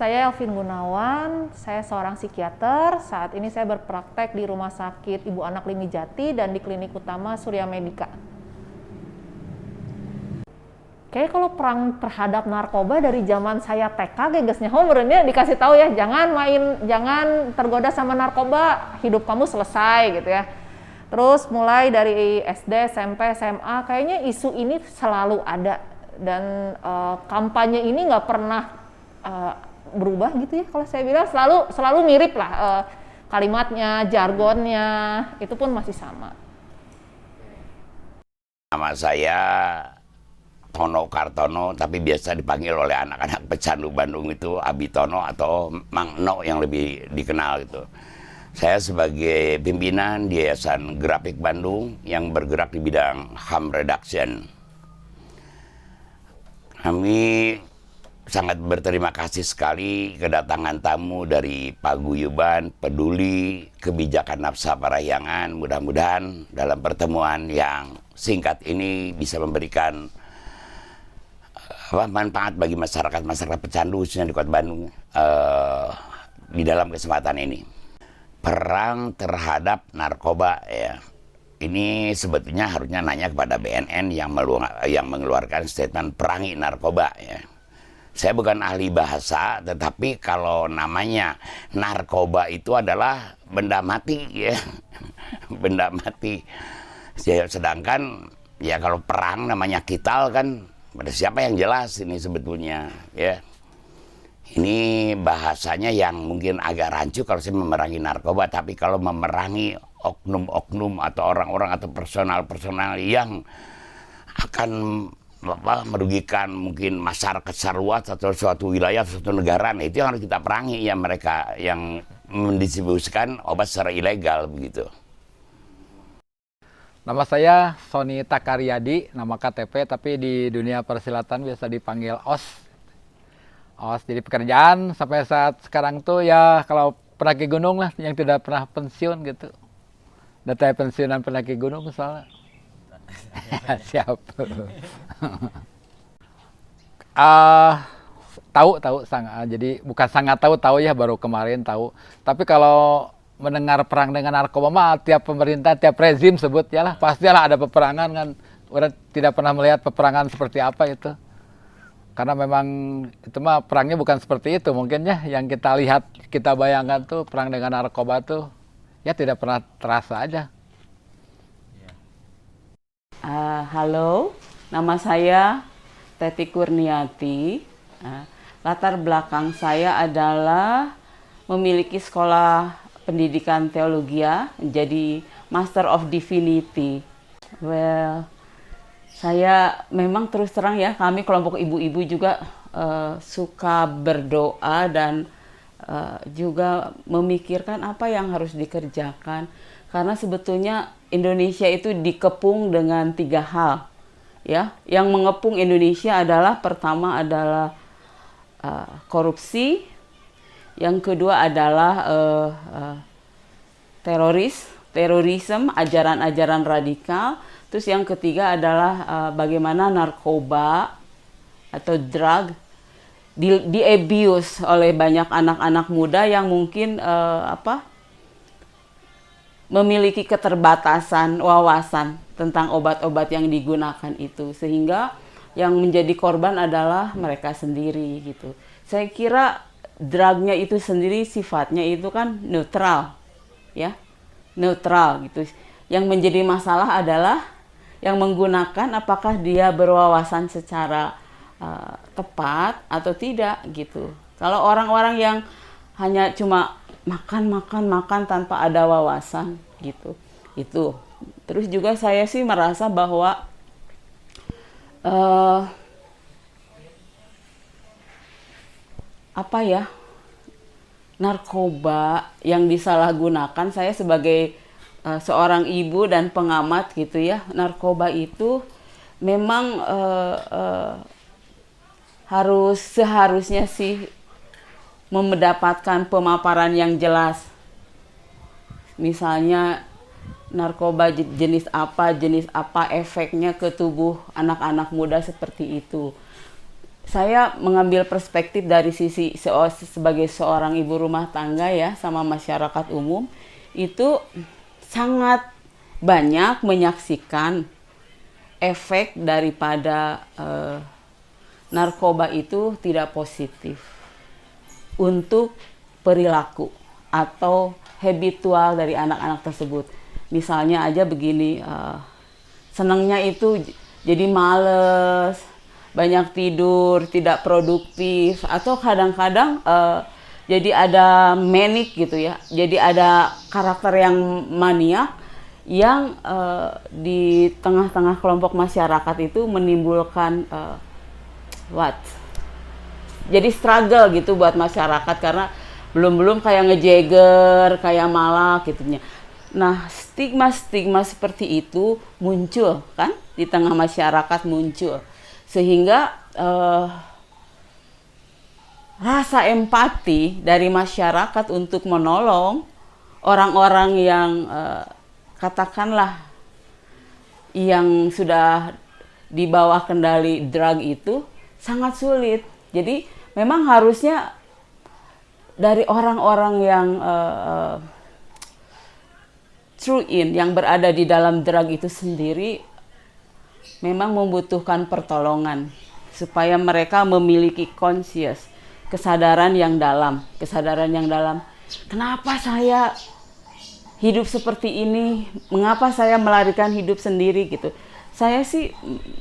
Saya Elvin Gunawan, saya seorang psikiater. Saat ini saya berpraktek di Rumah Sakit Ibu Anak Limi Jati dan di Klinik Utama Surya Medika. Kayak kalau perang terhadap narkoba dari zaman saya TK, gegesnya homernya dikasih tahu ya, jangan tergoda sama narkoba, hidup kamu selesai gitu ya. Terus mulai dari SD, SMP, SMA, kayaknya isu ini selalu ada dan kampanye ini nggak pernah berubah gitu ya. Kalau saya bilang selalu mirip lah kalimatnya, jargonnya, itu pun masih sama. Nama saya Tono Kartono, tapi biasa dipanggil oleh anak-anak pecandu Bandung itu Abitono atau Mang No yang lebih dikenal gitu. Saya sebagai pimpinan di Yayasan Grafik Bandung yang bergerak di bidang harm reduction. Kami sangat berterima kasih sekali kedatangan tamu dari Paguyuban Peduli Kebijakan Nafsa Parahyangan. Mudah-mudahan dalam pertemuan yang singkat ini bisa memberikan manfaat bagi masyarakat pecandu khususnya di Kota Bandung di dalam kesempatan ini. Perang terhadap narkoba ya. Ini sebetulnya harusnya nanya kepada BNN yang mengeluarkan statement perangi narkoba ya. Saya bukan ahli bahasa, tetapi kalau namanya narkoba itu adalah benda mati ya. Benda mati. Sedangkan ya kalau perang namanya kital kan, pada siapa yang jelas ini sebetulnya ya. Ini bahasanya yang mungkin agak rancu kalau saya memerangi narkoba, tapi kalau memerangi oknum-oknum atau orang-orang atau personal-personal yang akan merugikan mungkin masyarakat secara luas atau suatu wilayah, suatu negara, nah itu yang harus kita perangi ya, mereka yang mendistribusikan obat secara ilegal begitu. Nama saya Sony Takaryadi, nama KTP, tapi di dunia persilatan biasa dipanggil OS. OS, jadi pekerjaan sampai saat sekarang tuh ya kalau pendaki gunung lah, yang tidak pernah pensiun gitu. Data pensiunan pendaki gunung misalnya. Siap. Tahu jadi bukan sangat tahu ya, baru kemarin tahu. Tapi kalau mendengar perang dengan narkoba mah tiap pemerintah, tiap rezim sebut ya lah, pastilah ada peperangan kan. Orang tidak pernah melihat peperangan seperti apa itu. Karena memang itu mah perangnya bukan seperti itu mungkin ya, yang kita lihat, kita bayangkan tuh perang dengan narkoba tuh ya tidak pernah terasa aja. Halo, nama saya Teti Kurniati. Latar belakang saya adalah memiliki sekolah pendidikan teologi, menjadi Master of Divinity. Well, saya memang terus terang ya, kami kelompok ibu-ibu juga suka berdoa dan juga memikirkan apa yang harus dikerjakan. Karena sebetulnya Indonesia itu dikepung dengan 3 hal. Ya, yang mengepung Indonesia adalah pertama adalah korupsi, yang kedua adalah terorisme, ajaran-ajaran radikal. Terus yang ketiga adalah bagaimana narkoba atau drug di-abuse oleh banyak anak-anak muda yang mungkin memiliki keterbatasan wawasan tentang obat-obat yang digunakan itu, sehingga yang menjadi korban adalah mereka sendiri gitu. Saya kira drugnya itu sendiri sifatnya itu kan netral, ya, netral gitu. Yang menjadi masalah adalah yang menggunakan apakah dia berwawasan secara tepat atau tidak gitu. Kalau orang-orang yang hanya cuma makan tanpa ada wawasan gitu, itu. Terus juga saya sih merasa bahwa narkoba yang disalahgunakan, saya sebagai seorang ibu dan pengamat gitu ya, narkoba itu memang seharusnya sih mendapatkan pemaparan yang jelas. Misalnya narkoba jenis apa efeknya ke tubuh anak-anak muda seperti itu. saya mengambil perspektif dari sisi sebagai seorang ibu rumah tangga ya, sama masyarakat umum, itu sangat banyak menyaksikan efek daripada narkoba itu tidak positif untuk perilaku atau habitual dari anak-anak tersebut. Misalnya aja begini, senangnya itu jadi males, banyak tidur, tidak produktif, atau kadang-kadang jadi ada manic gitu ya. Jadi ada karakter yang maniak yang di tengah-tengah kelompok masyarakat itu menimbulkan jadi struggle gitu buat masyarakat, karena belum kayak ngejeger, kayak malak gitu. Nah, stigma-stigma seperti itu muncul kan di tengah masyarakat, muncul sehingga rasa empati dari masyarakat untuk menolong orang-orang yang katakanlah yang sudah di bawah kendali drug itu sangat sulit. Jadi memang harusnya dari orang-orang yang true in, yang berada di dalam drug itu sendiri memang membutuhkan pertolongan supaya mereka memiliki conscious, kesadaran yang dalam. Kenapa saya hidup seperti ini? Mengapa saya melarikan hidup sendiri gitu? Saya sih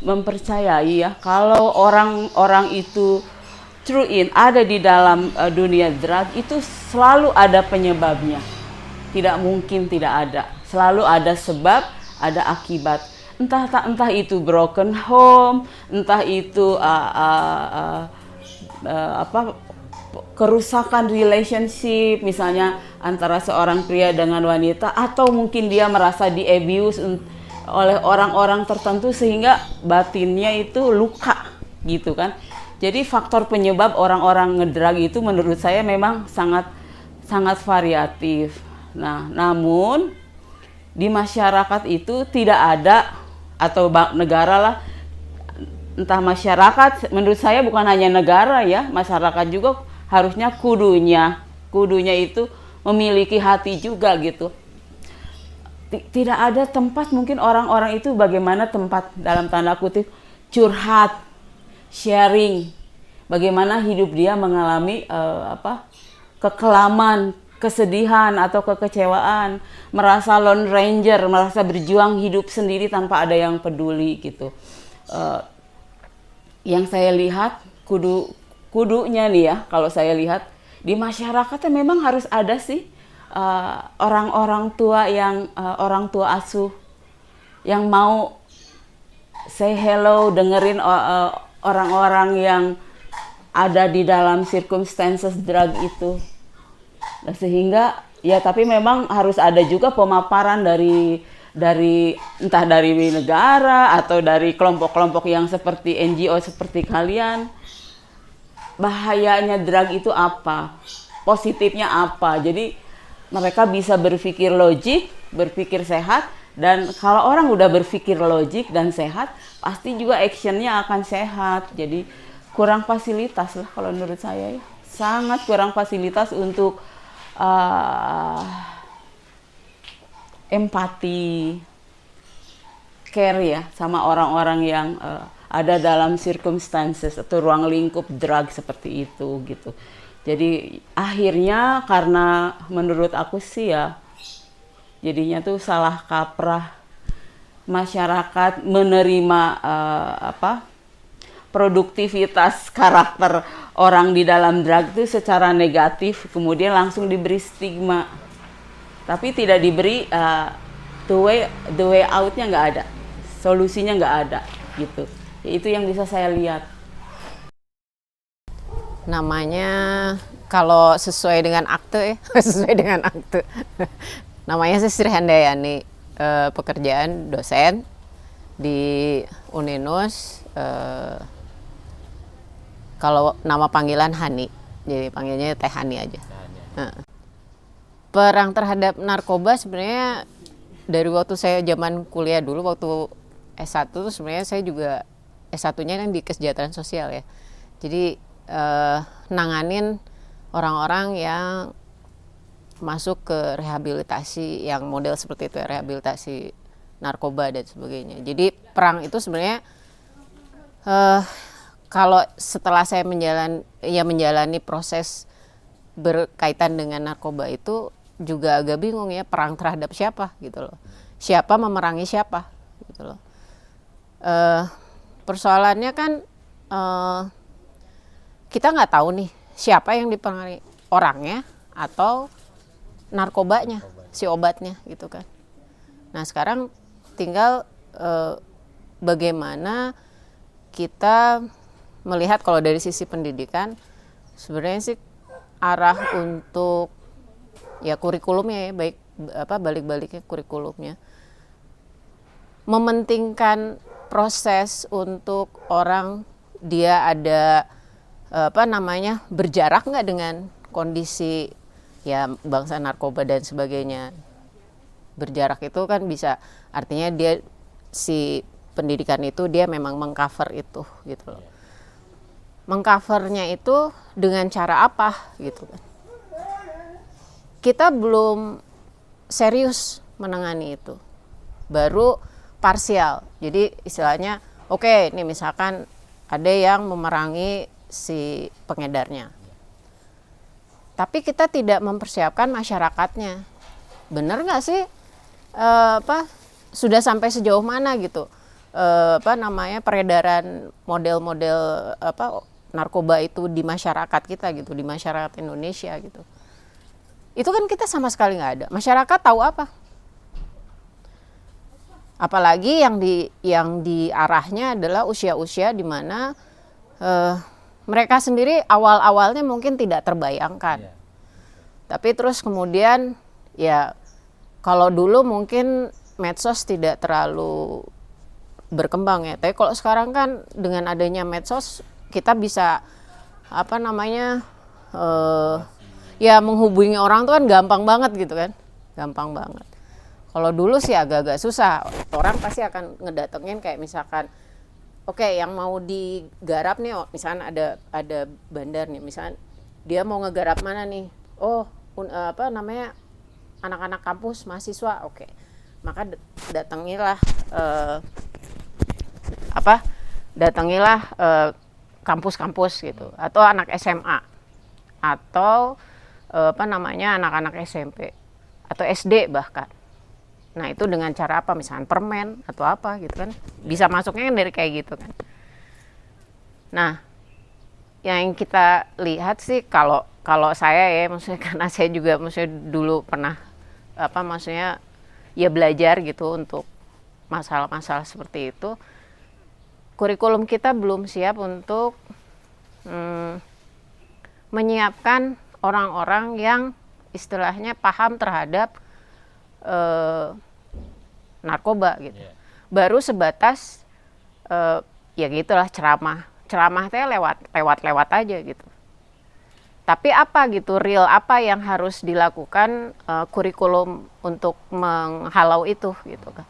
mempercayai ya, kalau orang-orang itu true in, ada di dalam dunia drug, itu selalu ada penyebabnya. Tidak mungkin tidak ada. Selalu ada sebab, ada akibat. Entah itu broken home, entah itu kerusakan relationship, misalnya antara seorang pria dengan wanita, atau mungkin dia merasa di-abuse oleh orang-orang tertentu sehingga batinnya itu luka gitu kan. Jadi faktor penyebab orang-orang ngedrag itu menurut saya memang sangat variatif. Nah, namun di masyarakat itu tidak ada, atau negara lah, entah masyarakat, menurut saya bukan hanya negara ya, masyarakat juga harusnya kudunya itu memiliki hati juga gitu. Tidak ada tempat, mungkin orang-orang itu bagaimana tempat dalam tanda kutip curhat, sharing, bagaimana hidup dia mengalami kekelaman, kesedihan atau kekecewaan, merasa lone ranger, merasa berjuang hidup sendiri tanpa ada yang peduli gitu. Yang saya lihat kudunya nih ya, kalau saya lihat di masyarakatnya memang harus ada sih orang-orang tua yang orang tua asuh yang mau say hello, dengerin orang-orang yang ada di dalam circumstances drug itu. Nah, sehingga ya, tapi memang harus ada juga pemaparan dari entah dari negara atau dari kelompok-kelompok yang seperti NGO seperti kalian. Bahayanya drug itu apa? Positifnya apa? Jadi mereka bisa berpikir logik, berpikir sehat, dan kalau orang udah berpikir logik dan sehat, pasti juga actionnya akan sehat. Jadi kurang fasilitas lah kalau menurut saya ya. Sangat kurang fasilitas untuk empati, care ya sama orang-orang yang ada dalam circumstances atau ruang lingkup drug seperti itu gitu. Jadi akhirnya karena menurut aku sih ya, jadinya tuh salah kaprah masyarakat menerima produktivitas karakter orang di dalam drug itu secara negatif, kemudian langsung diberi stigma, tapi tidak diberi the way out-nya nggak ada, solusinya nggak ada gitu. Itu yang bisa saya lihat. Namanya kalau sesuai dengan akte ya, sesuai dengan akte. Namanya Sri Handayani, pekerjaan dosen di Uninus. Kalau nama panggilan Hani, jadi panggilnya Teh Hani aja. Perang terhadap narkoba sebenarnya dari waktu saya zaman kuliah dulu, waktu S1 tuh sebenarnya saya juga S1-nya kan di kesejahteraan sosial ya. Jadi nanganin orang-orang yang masuk ke rehabilitasi yang model seperti itu, rehabilitasi narkoba dan sebagainya. Jadi perang itu sebenarnya kalau setelah saya menjalani proses berkaitan dengan narkoba itu juga agak bingung ya, perang terhadap siapa gitu loh. Siapa memerangi siapa gitu loh. Persoalannya kan kita nggak tahu nih siapa yang dipengaruhi, orangnya atau narkobanya, si obatnya gitu kan. Nah sekarang tinggal bagaimana kita melihat kalau dari sisi pendidikan sebenarnya sih arah untuk ya kurikulumnya ya, balik-baliknya kurikulumnya mementingkan proses untuk orang dia ada berjarak nggak dengan kondisi ya bangsa narkoba dan sebagainya. Berjarak itu kan bisa artinya dia si pendidikan itu dia memang mengcover itu gitu loh. Mengcovernya itu dengan cara apa gitu kan. Kita belum serius menangani itu. Baru parsial. Jadi istilahnya oke, ini misalkan ada yang memerangi si pengedarnya. Tapi kita tidak mempersiapkan masyarakatnya. Benar nggak sih sudah sampai sejauh mana gitu peredaran model-model narkoba itu di masyarakat kita gitu, di masyarakat Indonesia gitu. Itu kan kita sama sekali nggak ada. Masyarakat tahu apa? Apalagi yang diarahnya adalah usia-usia di mana mereka sendiri awal-awalnya mungkin tidak terbayangkan. Tapi terus kemudian ya kalau dulu mungkin medsos tidak terlalu berkembang ya. Tapi kalau sekarang kan dengan adanya medsos kita bisa ya menghubungi orang tuh kan gampang banget gitu kan. Gampang banget. Kalau dulu sih agak-agak susah. Orang pasti akan ngedatengin kayak misalkan oke, yang mau digarap nih, misalkan ada bandar nih, misalkan dia mau ngegarap mana nih? Oh, anak-anak kampus, mahasiswa, oke. Maka datangilah kampus-kampus gitu, atau anak SMA, atau anak-anak SMP, atau SD bahkan. Nah itu dengan cara apa? Misalkan permen atau apa gitu kan, bisa masuknya kan dari kayak gitu kan. Nah yang kita lihat sih kalau saya ya, maksudnya karena saya juga maksudnya dulu pernah ya belajar gitu untuk masalah-masalah seperti itu. Kurikulum kita belum siap untuk menyiapkan orang-orang yang istilahnya paham terhadap narkoba gitu. Baru sebatas ya gitulah ceramah teh lewat aja gitu. Tapi apa gitu real apa yang harus dilakukan kurikulum untuk menghalau itu gitu kan.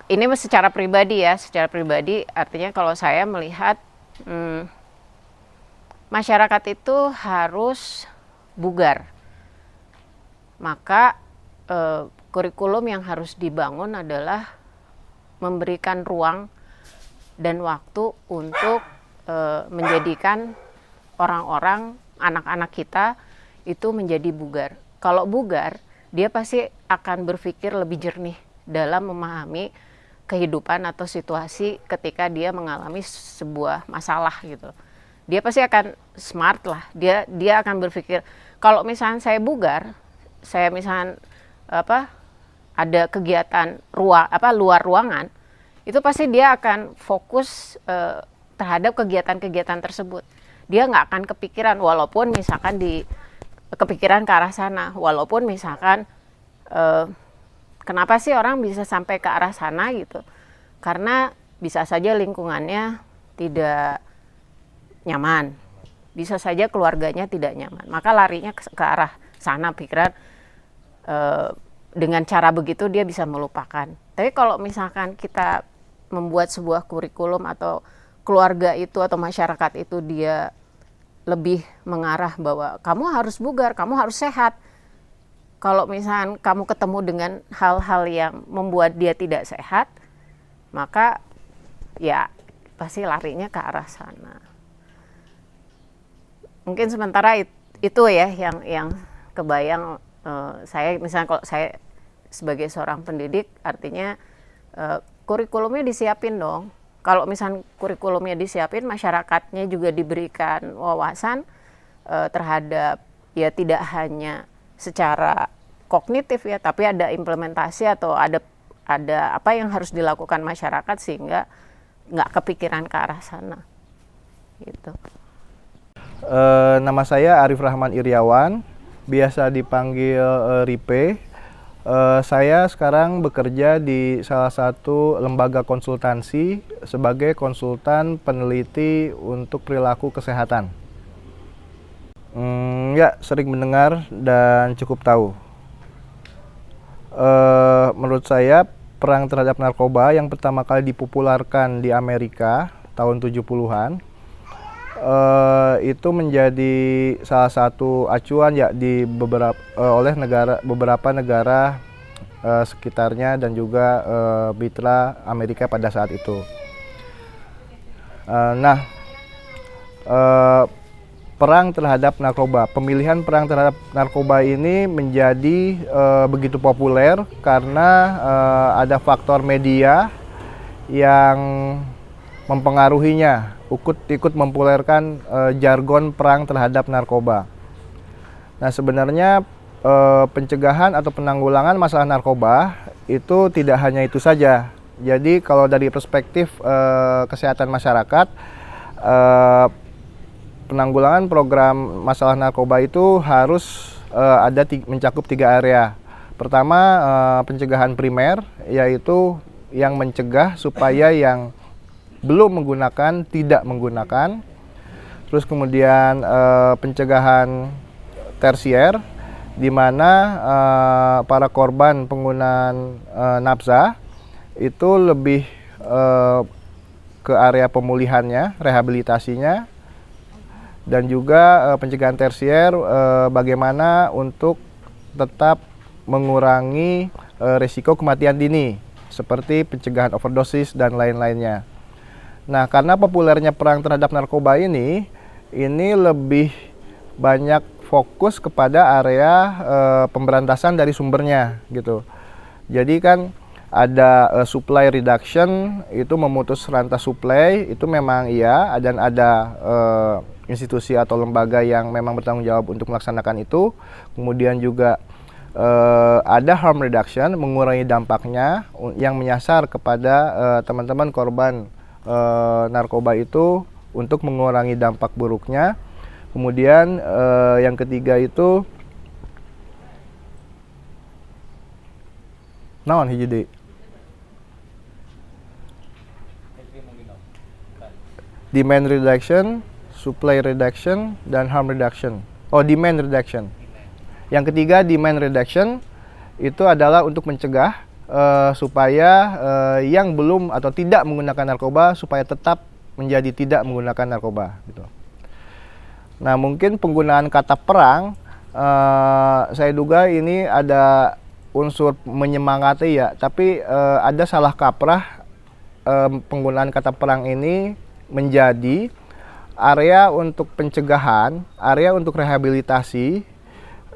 Ini secara pribadi artinya kalau saya melihat masyarakat itu harus bugar. Maka kurikulum yang harus dibangun adalah memberikan ruang dan waktu untuk menjadikan orang-orang, anak-anak kita itu menjadi bugar. Kalau bugar, dia pasti akan berpikir lebih jernih dalam memahami kehidupan atau situasi ketika dia mengalami sebuah masalah gitu. Dia pasti akan smart lah. Dia akan berpikir kalau misalnya saya bugar, saya misalnya ada kegiatan luar ruangan, itu pasti dia akan fokus terhadap kegiatan-kegiatan tersebut. Dia nggak akan kepikiran walaupun misalkan kepikiran ke arah sana, walaupun misalkan kenapa sih orang bisa sampai ke arah sana gitu? Karena bisa saja lingkungannya tidak nyaman, bisa saja keluarganya tidak nyaman, maka larinya ke arah sana pikiran. Dengan cara begitu dia bisa melupakan. Tapi kalau misalkan kita membuat sebuah kurikulum atau keluarga itu atau masyarakat itu dia lebih mengarah bahwa kamu harus bugar, kamu harus sehat. Kalau misalnya kamu ketemu dengan hal-hal yang membuat dia tidak sehat, maka ya pasti larinya ke arah sana. Mungkin sementara itu ya yang kebayang saya, misalnya kalau saya sebagai seorang pendidik, artinya kurikulumnya disiapin dong. Kalau misalnya kurikulumnya disiapin, masyarakatnya juga diberikan wawasan terhadap ya tidak hanya secara kognitif ya, tapi ada implementasi atau ada apa yang harus dilakukan masyarakat sehingga nggak kepikiran ke arah sana. Gitu. Nama saya Arif Rahman Iriawan, biasa dipanggil Ripe. Saya sekarang bekerja di salah satu lembaga konsultansi sebagai konsultan peneliti untuk perilaku kesehatan. Ya, sering mendengar dan cukup tahu. Menurut saya, perang terhadap narkoba yang pertama kali dipopulerkan di Amerika tahun 70-an itu menjadi salah satu acuan ya di oleh beberapa negara sekitarnya dan juga mitra Amerika pada saat itu. Perang terhadap narkoba, pemilihan perang terhadap narkoba ini menjadi begitu populer karena ada faktor media yang mempengaruhinya, ikut mempopulerkan jargon perang terhadap narkoba. Nah, sebenarnya pencegahan atau penanggulangan masalah narkoba itu tidak hanya itu saja. Jadi kalau dari perspektif kesehatan masyarakat, penanggulangan program masalah narkoba itu harus mencakup 3 area. Pertama, pencegahan primer, yaitu yang mencegah supaya yang belum menggunakan tidak menggunakan. Terus kemudian pencegahan tersier, di mana para korban penggunaan nafsa itu lebih ke area pemulihannya, rehabilitasinya, dan juga pencegahan tersier bagaimana untuk tetap mengurangi risiko kematian dini seperti pencegahan overdosis dan lain-lainnya. Nah, karena populernya perang terhadap narkoba ini lebih banyak fokus kepada area pemberantasan dari sumbernya gitu. Jadi kan ada supply reduction, itu memutus rantai supply, itu memang iya, dan ada institusi atau lembaga yang memang bertanggung jawab untuk melaksanakan itu. Kemudian juga ada harm reduction, mengurangi dampaknya yang menyasar kepada teman-teman korban narkoba itu untuk mengurangi dampak buruknya. Kemudian yang ketiga itu naon hiji deui? Demand reduction, supply reduction, dan harm reduction. Oh, demand reduction. Yang ketiga, demand reduction itu adalah untuk mencegah supaya yang belum atau tidak menggunakan narkoba supaya tetap menjadi tidak menggunakan narkoba gitu. Nah, mungkin penggunaan kata perang saya duga ini ada unsur menyemangati ya, tapi ada salah kaprah penggunaan kata perang ini menjadi area untuk pencegahan, area untuk rehabilitasi,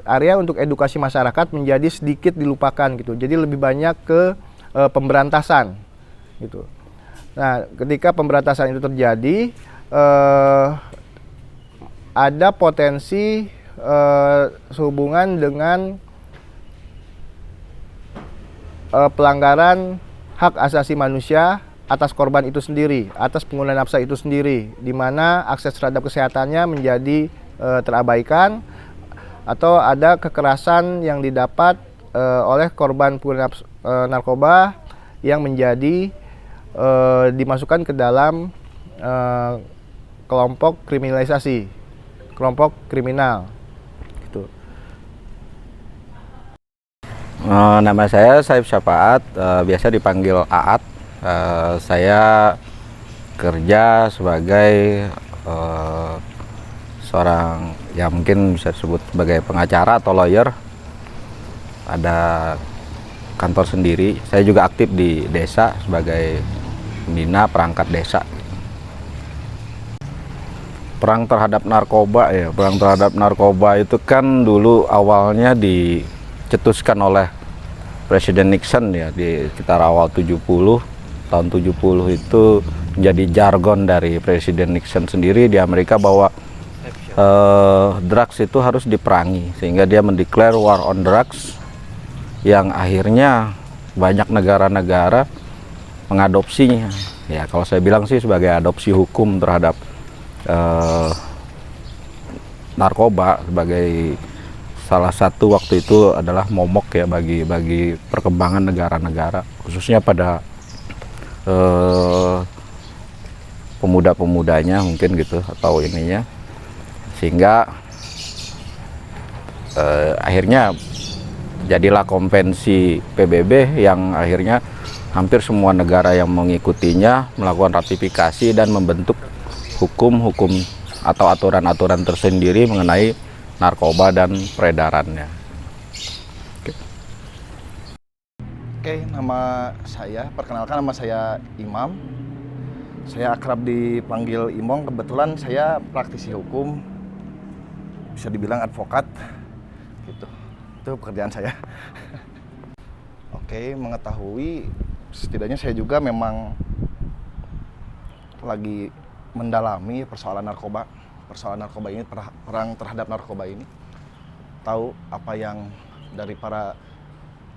area untuk edukasi masyarakat menjadi sedikit dilupakan gitu. Jadi lebih banyak ke pemberantasan gitu. Nah, ketika pemberantasan itu terjadi, ada potensi sehubungan dengan pelanggaran hak asasi manusia atas korban itu sendiri, atas pengguna nafsa itu sendiri, di mana akses terhadap kesehatannya menjadi terabaikan, atau ada kekerasan yang didapat oleh korban pengguna narkoba yang menjadi dimasukkan ke dalam kelompok kriminalisasi, kelompok kriminal. Gitu. Nama saya Saif Syafaat, biasa dipanggil Aat. Saya kerja sebagai seorang ya mungkin bisa disebut sebagai pengacara atau lawyer. Ada kantor sendiri. Saya juga aktif di desa sebagai pembina perangkat desa. Perang terhadap narkoba ya, perang terhadap narkoba itu kan dulu awalnya dicetuskan oleh Presiden Nixon ya di sekitar awal 70, tahun 70 itu menjadi jargon dari Presiden Nixon sendiri di Amerika bahwa drugs itu harus diperangi, sehingga dia mendeklar war on drugs yang akhirnya banyak negara-negara mengadopsinya. Ya kalau saya bilang sih sebagai adopsi hukum terhadap narkoba sebagai salah satu waktu itu adalah momok ya bagi perkembangan negara-negara, khususnya pada pemuda-pemudanya mungkin gitu atau ininya, sehingga akhirnya jadilah konvensi PBB yang akhirnya hampir semua negara yang mengikutinya melakukan ratifikasi dan membentuk hukum-hukum atau aturan-aturan tersendiri mengenai narkoba dan peredarannya. Oke, perkenalkan nama saya Imam. Saya akrab dipanggil Imong, kebetulan saya praktisi hukum, bisa dibilang advokat, gitu. Itu pekerjaan saya. Oke, mengetahui, setidaknya saya juga memang lagi mendalami persoalan narkoba ini, perang terhadap narkoba ini. Tahu apa yang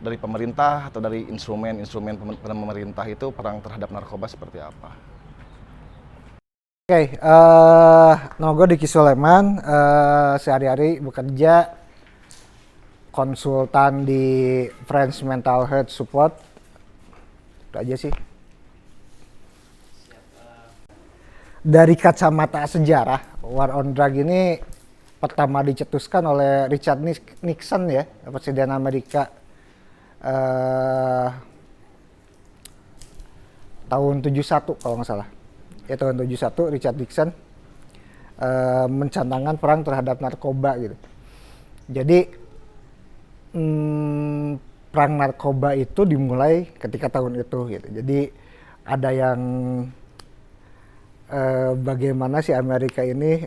dari pemerintah atau dari instrumen pemerintah itu perang terhadap narkoba seperti apa. Oke, nama gue Diki Sulaiman, sehari-hari bekerja konsultan di Friends Mental Health Support. Itu aja sih. Dari kacamata sejarah, War on Drug ini pertama dicetuskan oleh Richard Nixon ya, Presiden Amerika tahun 71 kalau nggak salah. Ya tahun 71 Richard Nixon mencanangkan perang terhadap narkoba gitu. Jadi perang narkoba itu dimulai ketika tahun itu gitu. Jadi ada yang bagaimana si Amerika ini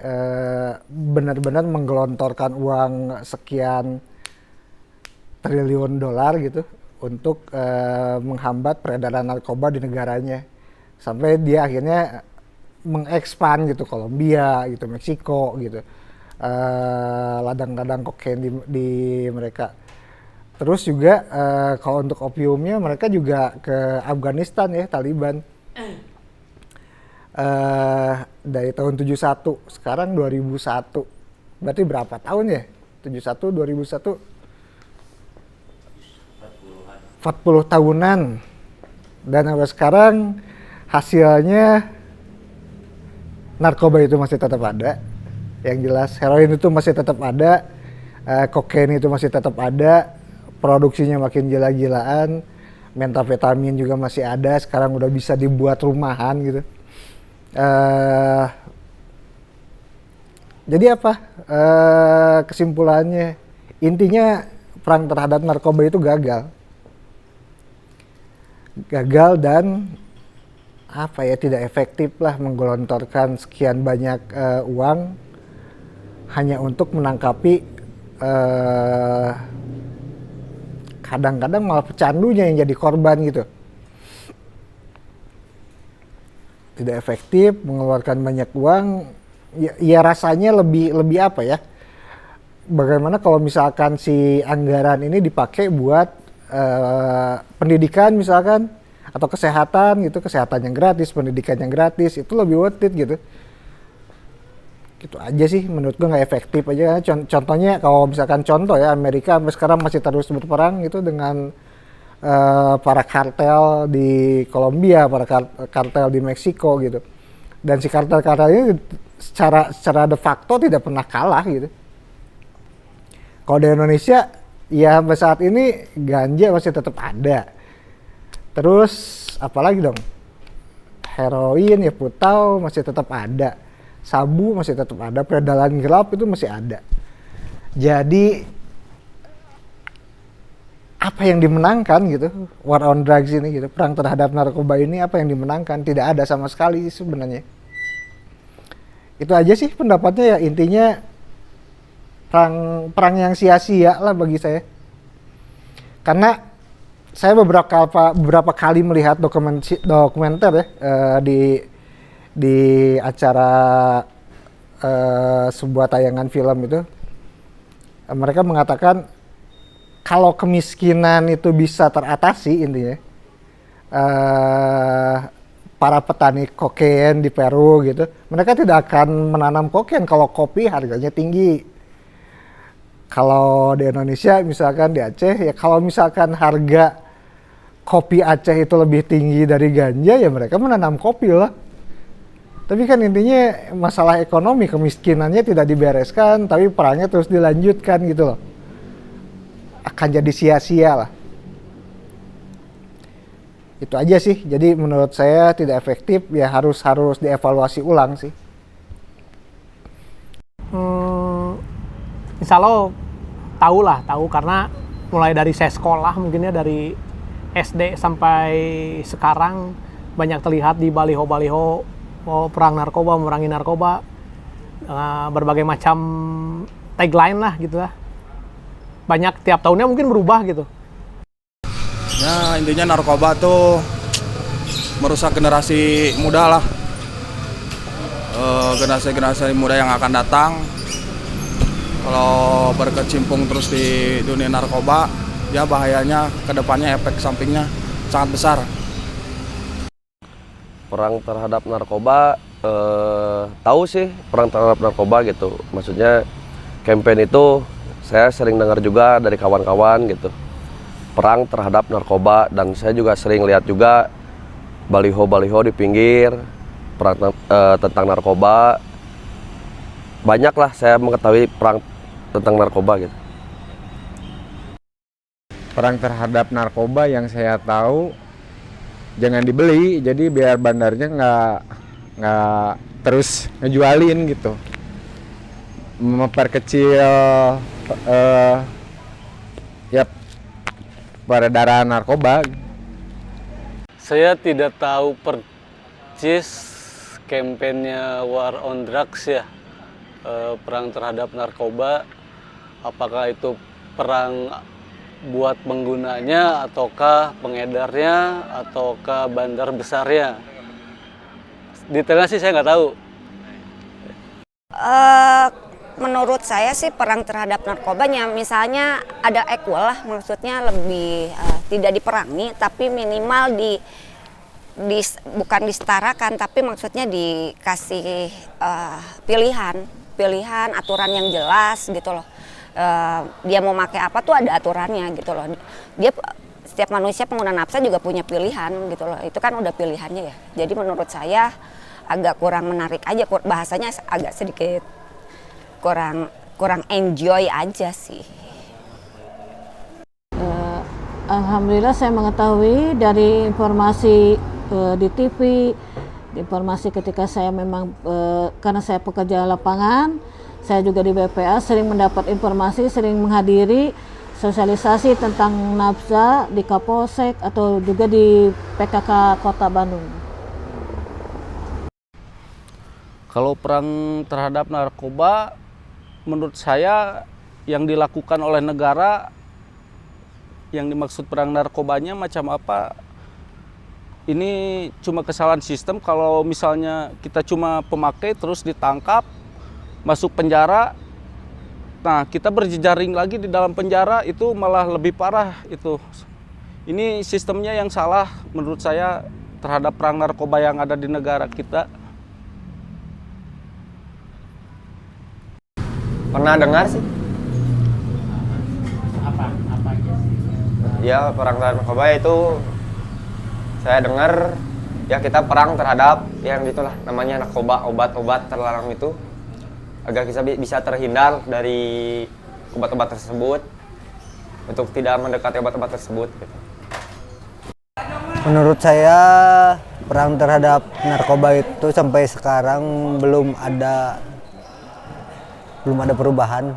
benar-benar menggelontorkan uang sekian triliun dolar gitu untuk menghambat peredaran narkoba di negaranya, sampai dia akhirnya mengekspan gitu Kolombia gitu, Meksiko gitu, ladang-ladang kokain di mereka. Terus juga kalau untuk opiumnya mereka juga ke Afghanistan ya, Taliban. Dari tahun 71, sekarang 2001, berarti berapa tahun ya? 71, 2001, 40 tahunan. Dan sampai sekarang hasilnya narkoba itu masih tetap ada. Yang jelas heroin itu masih tetap ada, kokain itu masih tetap ada, produksinya makin gila-gilaan, metafetamin juga masih ada, sekarang udah bisa dibuat rumahan gitu. Jadi apa kesimpulannya? Intinya perang terhadap narkoba itu gagal dan apa ya, tidak efektif lah, menggelontorkan sekian banyak uang hanya untuk menangkapi kadang-kadang malah pecandunya yang jadi korban gitu. Tidak efektif, mengeluarkan banyak uang, ya rasanya lebih apa ya, bagaimana kalau misalkan si anggaran ini dipakai buat pendidikan misalkan, atau kesehatan gitu, kesehatan yang gratis, pendidikan yang gratis, itu lebih worth it gitu. Gitu aja sih, menurut gue nggak efektif aja. Contohnya kalau misalkan ya, Amerika sampai sekarang masih terus berperang gitu dengan para kartel di Kolombia, para kartel di Meksiko gitu. Dan si kartel-kartel ini secara de facto tidak pernah kalah gitu. Kalau di Indonesia, ya sampai saat ini ganja masih tetap ada. Terus apalagi dong? heroin, ya putau masih tetap ada, sabu masih tetap ada, peredaran gelap itu masih ada. Jadi apa yang dimenangkan gitu, war on drugs ini gitu, perang terhadap narkoba ini, apa yang dimenangkan? Tidak ada sama sekali sebenarnya. Itu aja sih pendapatnya, ya intinya perang yang sia-sia lah bagi saya. Karena saya beberapa kali melihat dokumenter ya di acara sebuah tayangan film itu, mereka mengatakan kalau kemiskinan itu bisa teratasi intinya, para petani kokain di Peru gitu, mereka tidak akan menanam kokain kalau kopi harganya tinggi. Kalau di Indonesia misalkan di Aceh, ya kalau misalkan harga kopi Aceh itu lebih tinggi dari ganja, ya mereka menanam kopi lah. Tapi kan intinya masalah ekonomi, kemiskinannya tidak dibereskan, tapi perangnya terus dilanjutkan gitu loh. Akan jadi sia-sia lah. Itu aja sih. Jadi menurut saya tidak efektif, ya harus dievaluasi ulang sih. Insya Allah tahu karena mulai dari saya sekolah mungkin ya, dari SD sampai sekarang banyak terlihat di baliho-baliho perang narkoba, memerangi narkoba, berbagai macam tagline lah gitu lah. Banyak tiap tahunnya mungkin berubah gitu. Ya intinya narkoba tuh merusak generasi muda lah, generasi muda yang akan datang. Kalau berkecimpung terus di dunia narkoba, ya bahayanya kedepannya efek sampingnya sangat besar. Perang terhadap narkoba, tahu sih perang terhadap narkoba gitu. Maksudnya campaign itu saya sering dengar juga dari kawan-kawan gitu. Perang terhadap narkoba, dan saya juga sering lihat juga baliho-baliho di pinggir perang tentang narkoba. Banyak lah saya mengetahui perang tentang narkoba gitu. Perang terhadap narkoba yang saya tahu, jangan dibeli, jadi biar bandarnya nggak terus ngejualin gitu, memperkecil ya peredaran narkoba. Saya tidak tahu persis kampanyenya War on Drugs ya, perang terhadap narkoba. Apakah itu perang buat penggunanya, ataukah pengedarnya, ataukah bandar besarnya? Detailnya sih saya nggak tahu. Menurut saya sih perang terhadap narkobanya, misalnya ada equal lah, maksudnya lebih tidak diperangi, tapi minimal bukan disetarakan, tapi maksudnya dikasih pilihan aturan yang jelas gitu loh. Dia mau pakai apa tuh ada aturannya gitu loh. Dia setiap manusia pengguna nafsa juga punya pilihan gitu loh. Itu kan udah pilihannya ya. Jadi menurut saya agak kurang menarik aja, bahasanya agak sedikit kurang enjoy aja sih. Alhamdulillah saya mengetahui dari informasi di TV, informasi ketika saya memang karena saya pekerja lapangan, saya juga di BPA sering mendapat informasi, sering menghadiri sosialisasi tentang nafsa di Kapolsek atau juga di PKK Kota Bandung. Kalau perang terhadap narkoba, menurut saya yang dilakukan oleh negara, yang dimaksud perang narkobanya macam apa, ini cuma kesalahan sistem. Kalau misalnya kita cuma pemakai terus ditangkap, masuk penjara, nah kita berjejaring lagi di dalam penjara, itu malah lebih parah itu. Ini sistemnya yang salah menurut saya terhadap perang narkoba yang ada di negara kita. Pernah dengar sih? Apa aja sih? Ya perang terhadap narkoba itu saya dengar ya kita perang terhadap yang gitulah namanya narkoba, obat-obat terlarang itu, agar kita bisa terhindar dari obat-obat tersebut, untuk tidak mendekati obat-obat tersebut gitu. Menurut saya Perang terhadap narkoba itu sampai sekarang belum ada perubahan.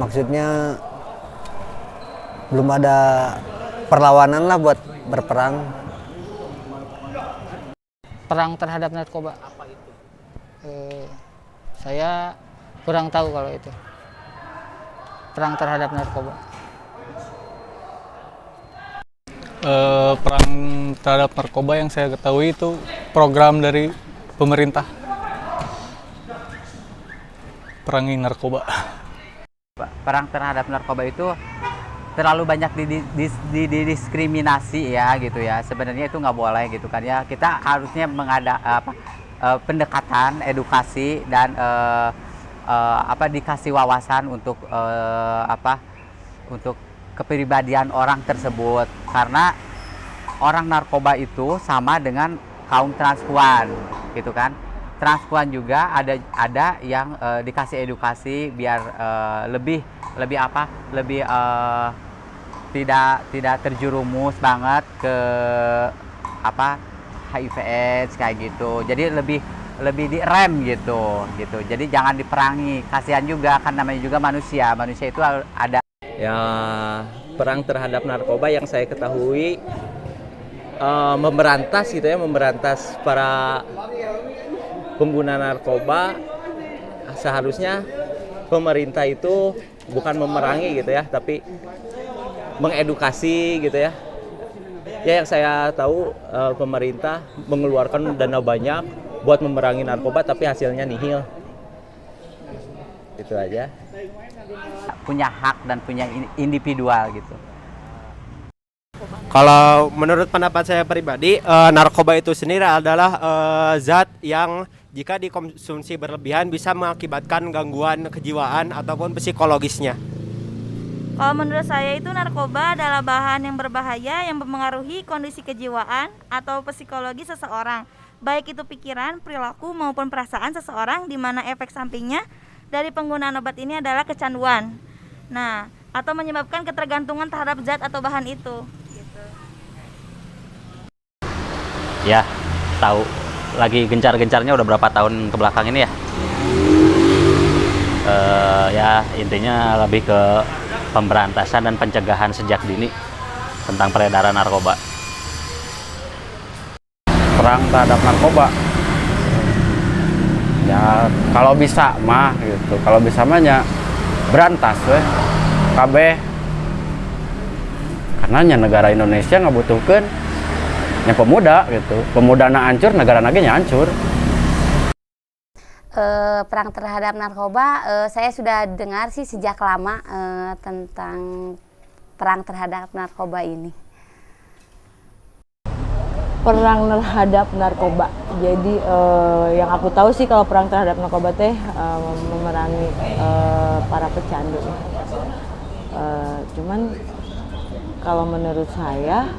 Maksudnya belum ada perlawanan lah buat berperang. Perang terhadap narkoba. Saya kurang tahu kalau itu. Perang terhadap narkoba. Perang terhadap narkoba yang saya ketahui itu program dari pemerintah. Perangi narkoba. Perang terhadap narkoba itu terlalu banyak didiskriminasi ya gitu ya. Sebenarnya itu nggak boleh gitu kan ya. Kita harusnya pendekatan, edukasi dan dikasih wawasan untuk untuk kepribadian orang tersebut, karena orang narkoba itu sama dengan kaum transpuan gitu kan. Transpuan juga ada yang dikasih edukasi biar lebih tidak terjerumus banget ke HIV/AIDS kayak gitu. Jadi lebih direm gitu. Jadi jangan diperangi, kasihan juga kan namanya juga manusia itu ada. Ya, perang terhadap narkoba yang saya ketahui memberantas para pengguna narkoba. Seharusnya pemerintah itu bukan memerangi gitu ya, tapi mengedukasi gitu ya. Ya, yang saya tahu pemerintah mengeluarkan dana banyak buat memerangi narkoba, tapi hasilnya nihil. Itu aja. Punya hak dan punya individual gitu. Kalau menurut pendapat saya pribadi, narkoba itu sendiri adalah zat yang jika dikonsumsi berlebihan bisa mengakibatkan gangguan kejiwaan ataupun psikologisnya. Kalau menurut saya itu narkoba adalah bahan yang berbahaya yang mempengaruhi kondisi kejiwaan atau psikologi seseorang, baik itu pikiran, perilaku maupun perasaan seseorang, di mana efek sampingnya dari penggunaan obat ini adalah kecanduan. Nah, atau menyebabkan ketergantungan terhadap zat atau bahan itu. Gitu. Ya, tahu. Lagi gencar-gencarnya udah berapa tahun ke belakang ini ya. Ya intinya lebih ke pemberantasan dan pencegahan sejak dini tentang peredaran narkoba. Perang terhadap narkoba. Ya kalau bisa mah gitu, kalau bisa mah ya berantas weh kabeh, karena negara Indonesia ngabutuhkeun nya pemuda gitu, pemudana hancur negara nage nya hancur. Perang terhadap narkoba saya sudah dengar sih sejak lama tentang perang terhadap narkoba ini. Perang terhadap narkoba. Jadi yang aku tahu sih kalau perang terhadap narkoba teh memerangi para pecandu. Cuman kalau menurut saya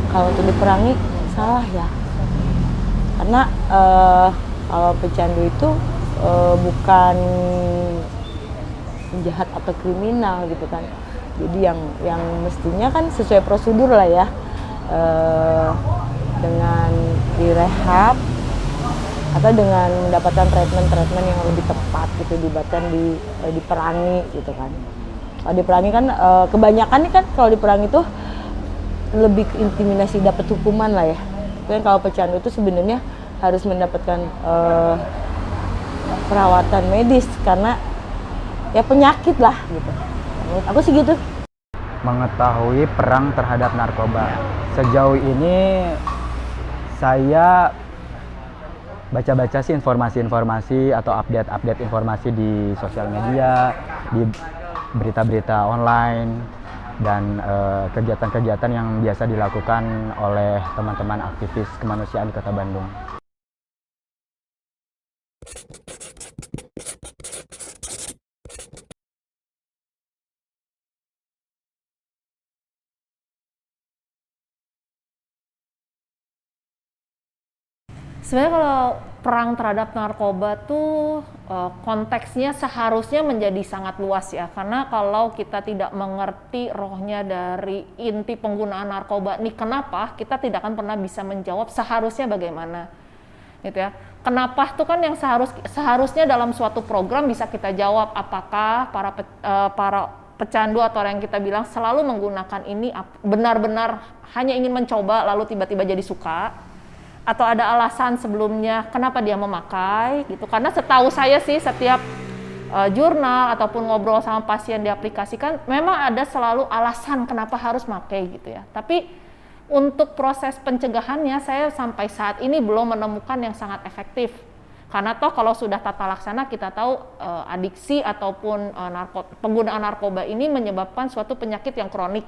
kalau untuk diperangi salah ya. Karena kalau pecandu itu bukan penjahat atau kriminal gitu kan. Jadi yang mestinya kan sesuai prosedur lah ya. Dengan direhab atau dengan mendapatkan treatment yang lebih tepat gitu, diperangi gitu kan. Kalau diperangi kan kebanyakan nih kan kalau diperangi tuh lebih ke intimidasi, dapat hukuman lah ya. Tapi kalau pecandu itu sebenarnya harus mendapatkan perawatan medis karena ya penyakit lah gitu. Menurut aku sih gitu. Mengetahui perang terhadap narkoba. Sejauh ini saya baca-baca sih informasi-informasi atau update-update informasi di sosial media, di berita-berita online, dan kegiatan-kegiatan yang biasa dilakukan oleh teman-teman aktivis kemanusiaan di Kota Bandung. Sebenarnya kalau perang terhadap narkoba tuh konteksnya seharusnya menjadi sangat luas ya, karena kalau kita tidak mengerti rohnya dari inti penggunaan narkoba ini kenapa, kita tidak akan pernah bisa menjawab seharusnya bagaimana gitu ya. Kenapa tuh kan yang seharusnya dalam suatu program bisa kita jawab, apakah para pecandu atau yang kita bilang selalu menggunakan ini benar-benar hanya ingin mencoba lalu tiba-tiba jadi suka, atau ada alasan sebelumnya kenapa dia memakai gitu. Karena setahu saya sih setiap jurnal ataupun ngobrol sama pasien diaplikasikan memang ada selalu alasan kenapa harus pakai gitu ya. Tapi untuk proses pencegahannya saya sampai saat ini belum menemukan yang sangat efektif. Karena toh kalau sudah tata laksana kita tahu adiksi ataupun penggunaan narkoba ini menyebabkan suatu penyakit yang kronik.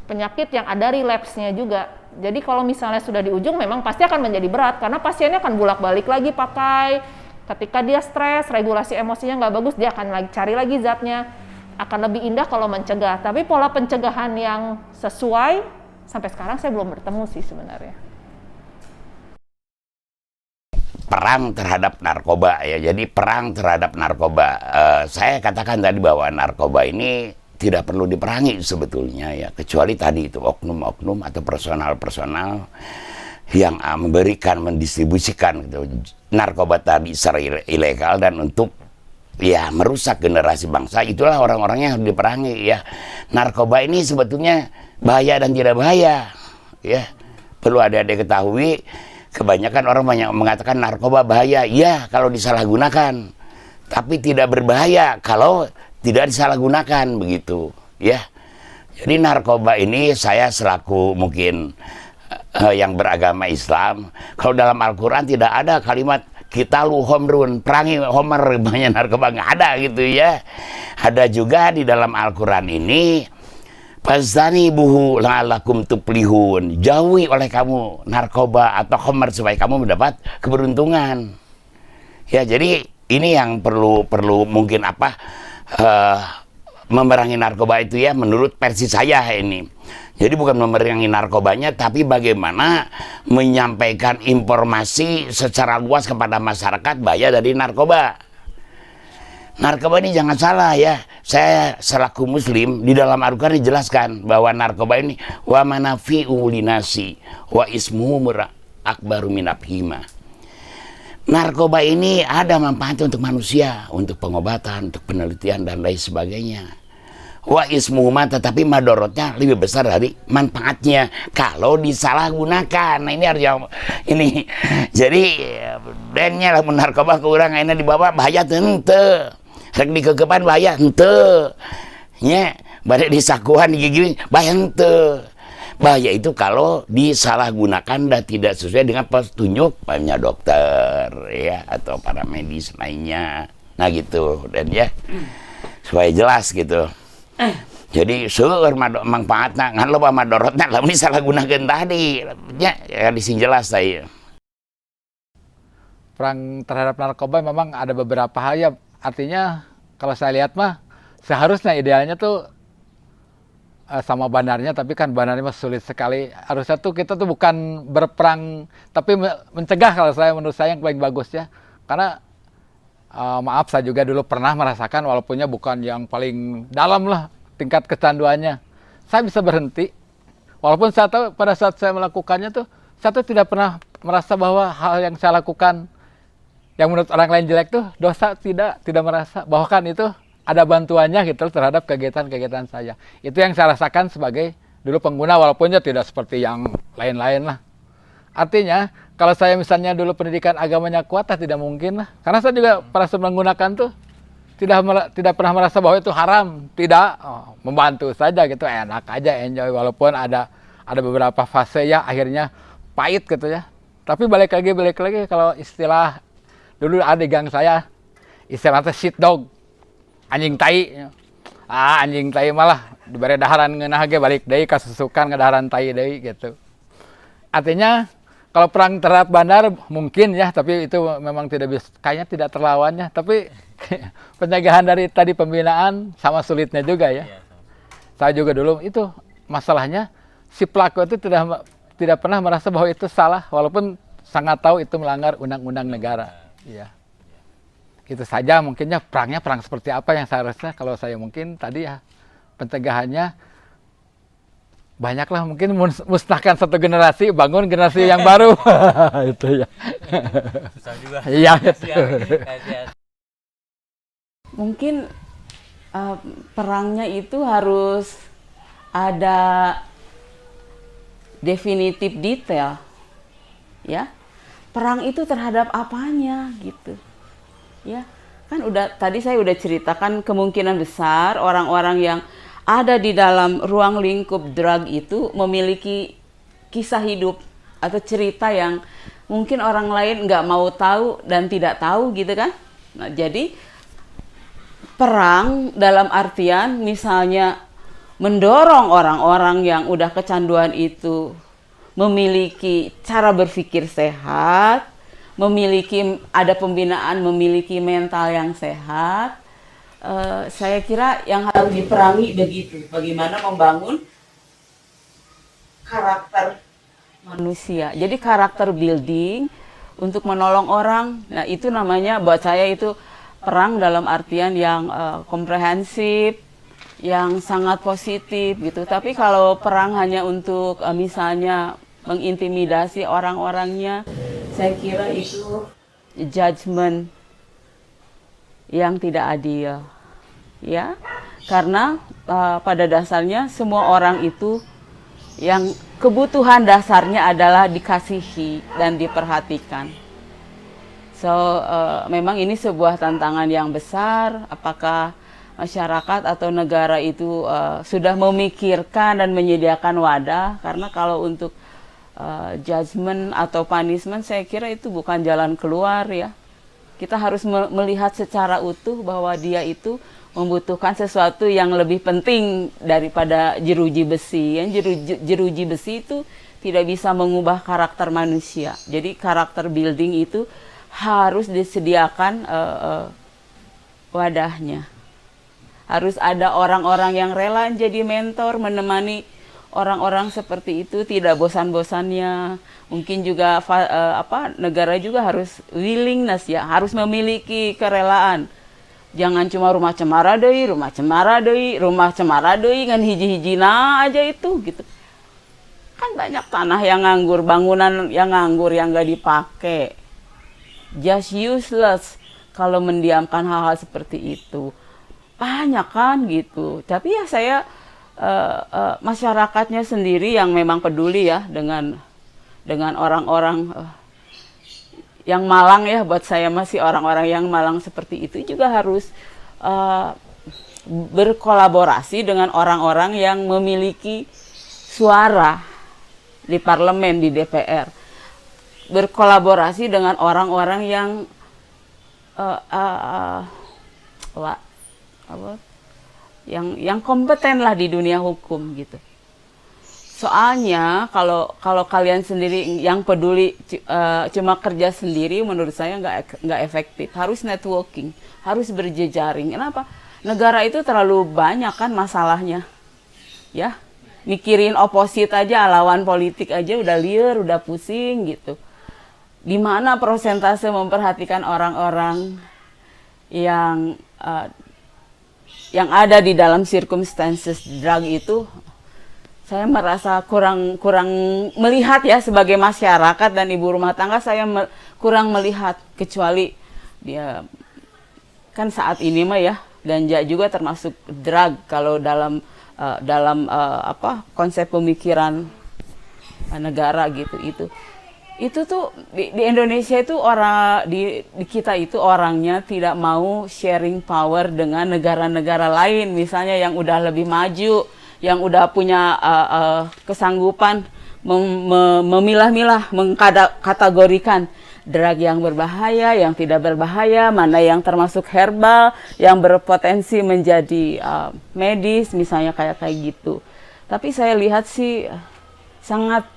Penyakit yang ada relapse-nya juga. Jadi kalau misalnya sudah di ujung memang pasti akan menjadi berat karena pasiennya akan bolak-balik lagi pakai. Ketika dia stres, regulasi emosinya nggak bagus, dia akan cari lagi zatnya. Akan lebih indah kalau mencegah. Tapi pola pencegahan yang sesuai sampai sekarang saya belum bertemu sih sebenarnya. Perang terhadap narkoba ya, jadi perang terhadap narkoba. Saya katakan tadi bahwa narkoba ini tidak perlu diperangi sebetulnya ya, kecuali tadi itu oknum-oknum atau personal-personal yang memberikan, mendistribusikan gitu, narkoba tadi secara ilegal dan untuk ya merusak generasi bangsa. Itulah orang-orang yang harus diperangi ya. Narkoba ini sebetulnya bahaya dan tidak bahaya ya, perlu ada diketahui. Kebanyakan orang banyak mengatakan narkoba bahaya ya kalau disalahgunakan, tapi tidak berbahaya kalau tidak disalahgunakan begitu ya. Jadi narkoba ini saya selaku mungkin yang beragama Islam, kalau dalam Al-Quran tidak ada kalimat kita lu homrun, perangi homer banyak narkoba, nggak ada gitu ya. Ada juga di dalam Al-Quran ini Fazani buhu la'alakum tuplihun, jauhi oleh kamu narkoba atau homer supaya kamu mendapat keberuntungan. Ya, jadi ini yang perlu mungkin memerangi narkoba itu ya, menurut versi saya ini. Jadi bukan memerangi narkobanya, tapi bagaimana menyampaikan informasi secara luas kepada masyarakat bahaya dari narkoba. Narkoba ini jangan salah ya. Saya selaku muslim di dalam Al-Quran dijelaskan bahwa narkoba ini wa manafi'u linasi wa ismuhu akbaru minabhima. Narkoba ini ada manfaatnya untuk manusia, untuk pengobatan, untuk penelitian dan lain sebagainya. Wa ismuhu tetapi madorotnya lebih besar dari manfaatnya kalau disalahgunakan. Nah ini harus ini. Jadi dennya lah narkoba kurang ini dibawa bahaya tentu. Rek di kekepan bahaya ente nya, balik di sakuan di gigi bahaya ente. Bahaya itu kalau disalahgunakan dan tidak sesuai dengan petunjuk pahamnya dokter ya atau para medis lainnya. Nah gitu dan ya supaya jelas gitu. Jadi seueur manfaatna ngan loba madorotna lamun disalahgunakeun tadi ya dising jelas saya. Perang terhadap narkoba memang ada beberapa hal ya. Artinya kalau saya lihat mah seharusnya idealnya tuh sama bandarnya, tapi kan bandarnya mah sulit sekali. Harusnya tuh kita tuh bukan berperang tapi mencegah, kalau menurut saya yang paling bagus ya. Karena maaf saya juga dulu pernah merasakan walaupunnya bukan yang paling dalam lah tingkat kecanduannya. Saya bisa berhenti walaupun saya tahu pada saat saya melakukannya tuh saya tuh tidak pernah merasa bahwa hal yang saya lakukan yang menurut orang lain jelek tuh dosa, tidak merasa bahwa kan itu ada bantuannya gitu terhadap kegiatan-kegiatan saya. Itu yang saya rasakan sebagai dulu pengguna, walaupunnya tidak seperti yang lain-lain lah. Artinya kalau saya misalnya dulu pendidikan agamanya kuat, tidak mungkin lah. Karena saya juga pada saat menggunakan tuh tidak pernah merasa bahwa itu haram, tidak, membantu saja gitu, enak aja, enjoy, walaupun ada beberapa fase ya akhirnya pahit gitu ya. Tapi balik lagi kalau istilah dulu ada di gang saya, istilahnya shit dog, anjing tai. Anjing tai malah diberi daharan ngeunah ge balik deui kasusukan ngadaharan tai deui gitu. Artinya kalau perang terhadap bandar mungkin ya, tapi itu memang tidak bisa, kayaknya tidak terlawannya. Tapi pencegahan dari tadi pembinaan sama sulitnya juga ya. Saya juga dulu itu masalahnya si pelaku itu tidak pernah merasa bahwa itu salah, walaupun sangat tahu itu melanggar undang-undang negara. Iya. itu saja mungkinnya perang seperti apa yang seharusnya kalau saya mungkin tadi ya pencegahannya banyaklah mungkin musnahkan satu generasi bangun generasi yang baru itu ya. Susah juga. Iya. Mungkin perangnya itu harus ada definitif detail, ya. Perang itu terhadap apanya gitu, ya. Kan tadi saya udah ceritakan kemungkinan besar orang-orang yang ada di dalam ruang lingkup drug itu memiliki kisah hidup atau cerita yang mungkin orang lain nggak mau tahu dan tidak tahu gitu kan. Nah, jadi perang dalam artian misalnya mendorong orang-orang yang udah kecanduan itu memiliki cara berpikir sehat, ada pembinaan, memiliki mental yang sehat. Saya kira yang harus diperangi begitu, bagaimana membangun karakter manusia. Jadi karakter building untuk menolong orang. Nah, itu namanya buat saya itu perang dalam artian yang komprehensif, yang sangat positif gitu. Tapi kalau perang hanya untuk misalnya mengintimidasi orang-orangnya, saya kira itu judgement yang tidak adil, ya. Karena pada dasarnya semua orang itu yang kebutuhan dasarnya adalah dikasihi dan diperhatikan. So memang ini sebuah tantangan yang besar. Apakah masyarakat atau negara itu sudah memikirkan dan menyediakan wadah? Karena kalau untuk judgment atau punishment, saya kira itu bukan jalan keluar ya. Kita harus melihat secara utuh bahwa dia itu membutuhkan sesuatu yang lebih penting daripada jeruji besi. Jeruji besi itu tidak bisa mengubah karakter manusia. Jadi karakter building itu harus disediakan wadahnya. Harus ada orang-orang yang rela jadi mentor, menemani orang-orang seperti itu, tidak bosan-bosannya. Mungkin juga negara juga harus willingness ya, harus memiliki kerelaan. Jangan cuma rumah cemara deui kan hiji-hijina aja itu gitu. Kan banyak tanah yang nganggur, bangunan yang nganggur yang nggak dipakai. Just useless kalau mendiamkan hal-hal seperti itu. Banyak kan gitu. Tapi ya saya masyarakatnya sendiri yang memang peduli ya dengan orang-orang yang malang ya, buat saya masih orang-orang yang malang seperti itu juga harus berkolaborasi dengan orang-orang yang memiliki suara di parlemen, di DPR. Berkolaborasi dengan orang-orang yang yang kompeten lah di dunia hukum gitu. Soalnya kalau kalian sendiri yang peduli cuma kerja sendiri, menurut saya nggak efektif. Harus networking, harus berjejaring. Kenapa? Negara itu terlalu banyak kan masalahnya, ya. Mikirin oposit aja, lawan politik aja udah liar, udah pusing gitu. Di mana persentase memperhatikan orang-orang yang ada di dalam circumstances drug itu, saya merasa kurang melihat ya sebagai masyarakat dan ibu rumah tangga, saya kurang melihat, kecuali dia kan saat ini mah ya ganja juga termasuk drug kalau dalam konsep pemikiran negara gitu. Itu tuh di Indonesia itu di kita itu orangnya tidak mau sharing power dengan negara-negara lain, misalnya yang udah lebih maju, yang udah punya kesanggupan memilah-milah, mengkategorikan drug yang berbahaya, yang tidak berbahaya, mana yang termasuk herbal, yang berpotensi menjadi medis, misalnya kayak gitu. Tapi saya lihat sih sangat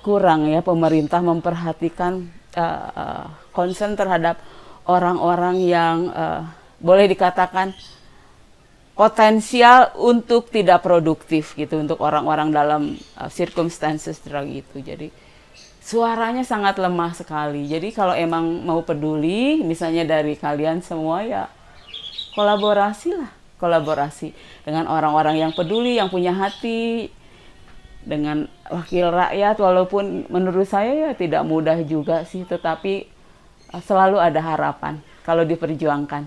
kurang ya pemerintah memperhatikan concern terhadap orang-orang yang boleh dikatakan potensial untuk tidak produktif gitu, untuk orang-orang dalam circumstances drug itu. Jadi suaranya sangat lemah sekali. Jadi kalau emang mau peduli, misalnya dari kalian semua ya kolaborasi dengan orang-orang yang peduli, yang punya hati, dengan wakil rakyat. Walaupun menurut saya ya tidak mudah juga sih, tetapi selalu ada harapan kalau diperjuangkan.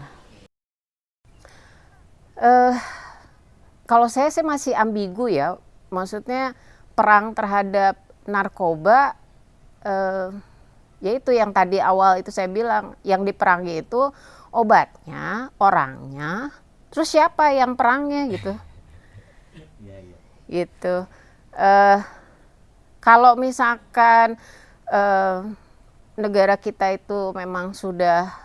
Kalau saya sih masih ambigu ya, maksudnya perang terhadap narkoba, yaitu yang tadi awal itu saya bilang, yang diperangi itu obatnya, orangnya, terus siapa yang perangnya gitu. Gitu. Kalau misalkan negara kita itu memang sudah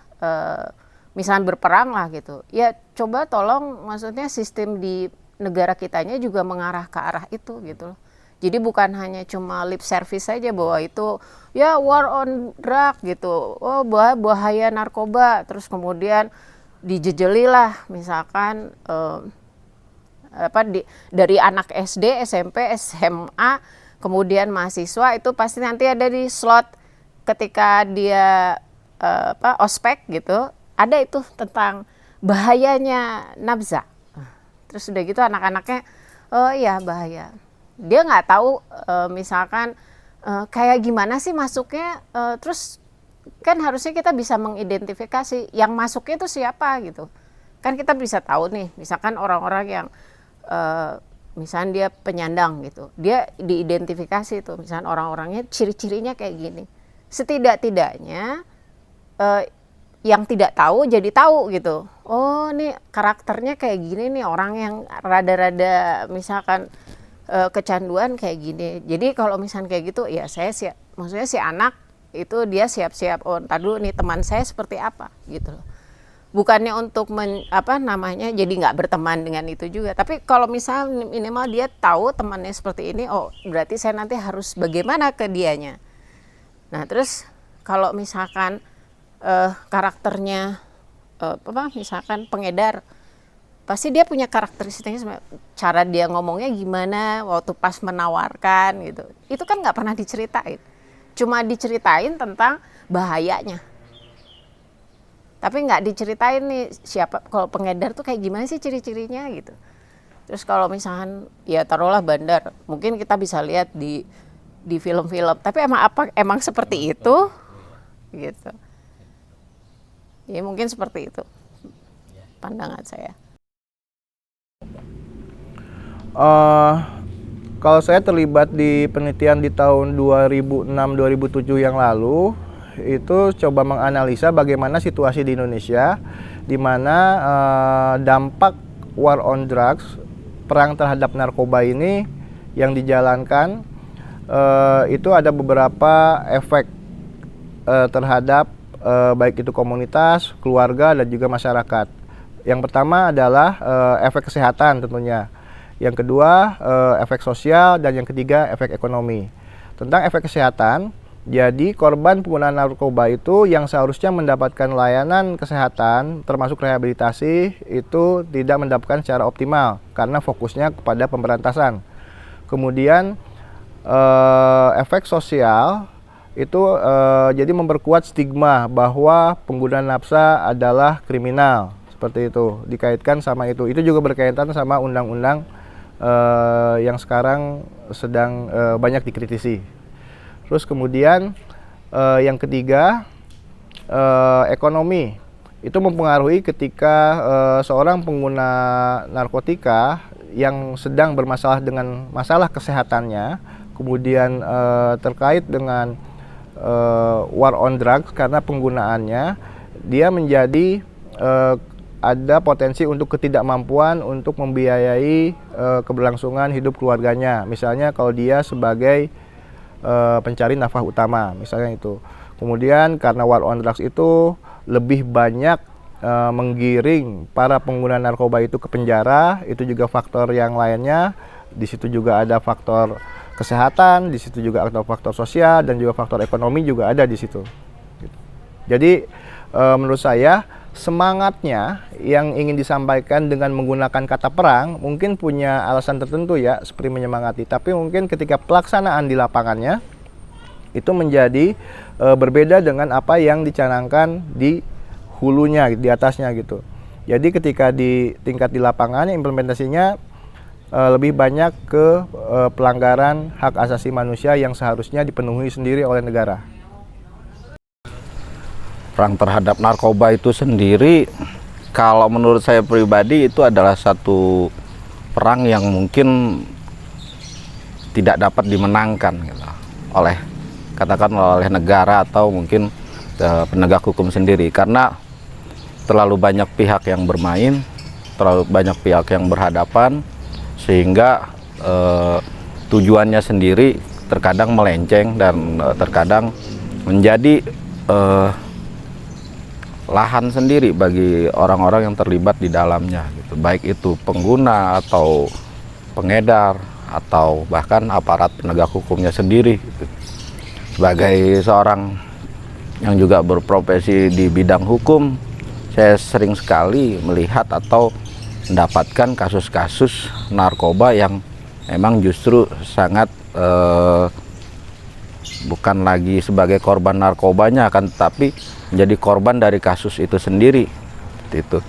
misalnya berperang lah gitu, ya coba tolong, maksudnya sistem di negara kitanya juga mengarah ke arah itu gitu loh. Jadi bukan hanya cuma lip service saja bahwa itu ya war on drug gitu, oh bahaya narkoba, terus kemudian dijejelilah misalkan dari anak SD, SMP, SMA, kemudian mahasiswa, itu pasti nanti ada di slot ketika dia ospek gitu, ada itu tentang bahayanya nafza. Terus udah gitu anak-anaknya, oh iya bahaya. Dia nggak tahu misalkan kayak gimana sih masuknya, terus kan harusnya kita bisa mengidentifikasi yang masuknya itu siapa gitu. Kan kita bisa tahu nih, misalkan orang-orang yang misalnya dia penyandang gitu, dia diidentifikasi tuh, misalnya orang-orangnya ciri-cirinya kayak gini. Setidak-tidaknya yang tidak tahu jadi tahu gitu. Oh nih karakternya kayak gini nih, orang yang rada-rada misalkan kecanduan kayak gini. Jadi kalau misalnya kayak gitu ya saya siap, maksudnya si anak itu dia siap-siap, oh ntar dulu nih teman saya seperti apa gitu loh. Bukannya untuk jadi nggak berteman dengan itu juga, tapi kalau misalnya minimal dia tahu temannya seperti ini, oh berarti saya nanti harus bagaimana ke dianya. Nah terus kalau misalkan karakternya misalkan pengedar, pasti dia punya karakteristiknya, cara dia ngomongnya gimana waktu pas menawarkan gitu. Itu kan nggak pernah diceritain, cuma diceritain tentang bahayanya. Tapi nggak diceritain nih siapa, kalau pengedar tuh kayak gimana sih ciri-cirinya gitu. Terus kalau misalkan ya taruhlah bandar, mungkin kita bisa lihat di film-film, tapi emang seperti itu gitu. Ya mungkin seperti itu pandangan saya. Kalau saya terlibat di penelitian di tahun 2006-2007 yang lalu, itu coba menganalisa bagaimana situasi di Indonesia, di mana dampak war on drugs, perang terhadap narkoba ini yang dijalankan, itu ada beberapa efek terhadap baik itu komunitas, keluarga, dan juga masyarakat. Yang pertama adalah efek kesehatan tentunya. Yang kedua, efek sosial, dan yang ketiga, efek ekonomi. Tentang efek kesehatan, jadi korban penggunaan narkoba itu yang seharusnya mendapatkan layanan kesehatan, termasuk rehabilitasi, itu tidak mendapatkan secara optimal, karena fokusnya kepada pemberantasan. Kemudian, efek sosial, itu jadi memperkuat stigma bahwa pengguna nafsa adalah kriminal, seperti itu, dikaitkan sama itu juga berkaitan sama undang-undang yang sekarang sedang banyak dikritisi. Terus kemudian yang ketiga, ekonomi, itu mempengaruhi ketika seorang pengguna narkotika yang sedang bermasalah dengan masalah kesehatannya, kemudian terkait dengan war on drugs, karena penggunaannya dia menjadi ada potensi untuk ketidakmampuan untuk membiayai keberlangsungan hidup keluarganya. Misalnya kalau dia sebagai pencari nafkah utama, misalnya itu. Kemudian karena war on drugs itu lebih banyak menggiring para pengguna narkoba itu ke penjara, itu juga faktor yang lainnya. Di situ juga ada faktor kesehatan, di situ juga ada faktor sosial, dan juga faktor ekonomi juga ada di situ. Jadi menurut saya semangatnya yang ingin disampaikan dengan menggunakan kata perang mungkin punya alasan tertentu ya, seperti menyemangati. Tapi mungkin ketika pelaksanaan di lapangannya itu menjadi berbeda dengan apa yang dicanangkan di hulunya, di atasnya gitu. Jadi ketika di tingkat di lapangan implementasinya lebih banyak ke pelanggaran hak asasi manusia yang seharusnya dipenuhi sendiri oleh negara. Perang terhadap narkoba itu sendiri, kalau menurut saya pribadi itu adalah satu perang yang mungkin tidak dapat dimenangkan gitu, oleh katakanlah oleh negara atau mungkin penegak hukum sendiri, karena terlalu banyak pihak yang bermain, terlalu banyak pihak yang berhadapan, sehingga tujuannya sendiri terkadang melenceng dan terkadang menjadi lahan sendiri bagi orang-orang yang terlibat di dalamnya gitu. Baik itu pengguna atau pengedar atau bahkan aparat penegak hukumnya sendiri gitu. Sebagai seorang yang juga berprofesi di bidang hukum, saya sering sekali melihat atau mendapatkan kasus-kasus narkoba yang memang justru sangat bukan lagi sebagai korban narkobanya, akan tetapi menjadi korban dari kasus itu sendiri. Itu.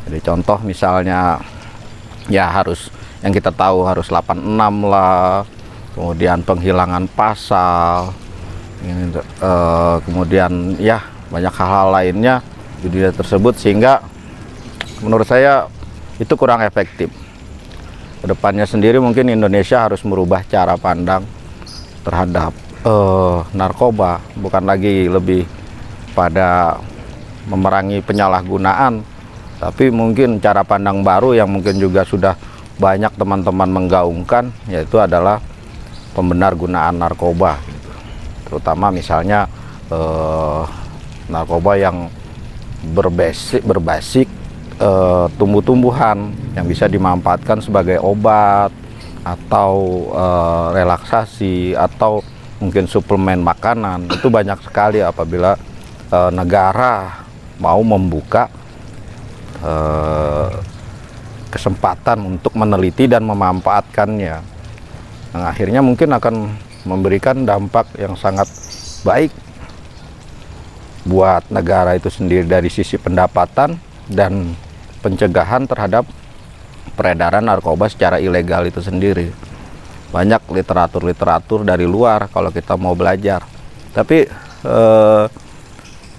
Jadi contoh misalnya ya harus yang kita tahu harus 86 lah, kemudian penghilangan pasal, kemudian ya banyak hal-hal lainnya di dunia tersebut, sehingga menurut saya itu kurang efektif. Kedepannya sendiri mungkin Indonesia harus merubah cara pandang terhadap narkoba, bukan lagi lebih pada memerangi penyalahgunaan, tapi mungkin cara pandang baru yang mungkin juga sudah banyak teman-teman menggaungkan, yaitu adalah pembenargunaan narkoba gitu. Terutama misalnya narkoba yang berbasis tumbuh-tumbuhan yang bisa dimanfaatkan sebagai obat atau relaksasi atau mungkin suplemen makanan. Itu banyak sekali apabila negara mau membuka kesempatan untuk meneliti dan memanfaatkannya. Nah, akhirnya mungkin akan memberikan dampak yang sangat baik buat negara itu sendiri dari sisi pendapatan dan pencegahan terhadap peredaran narkoba secara ilegal itu sendiri. Banyak literatur-literatur dari luar kalau kita mau belajar. Tapi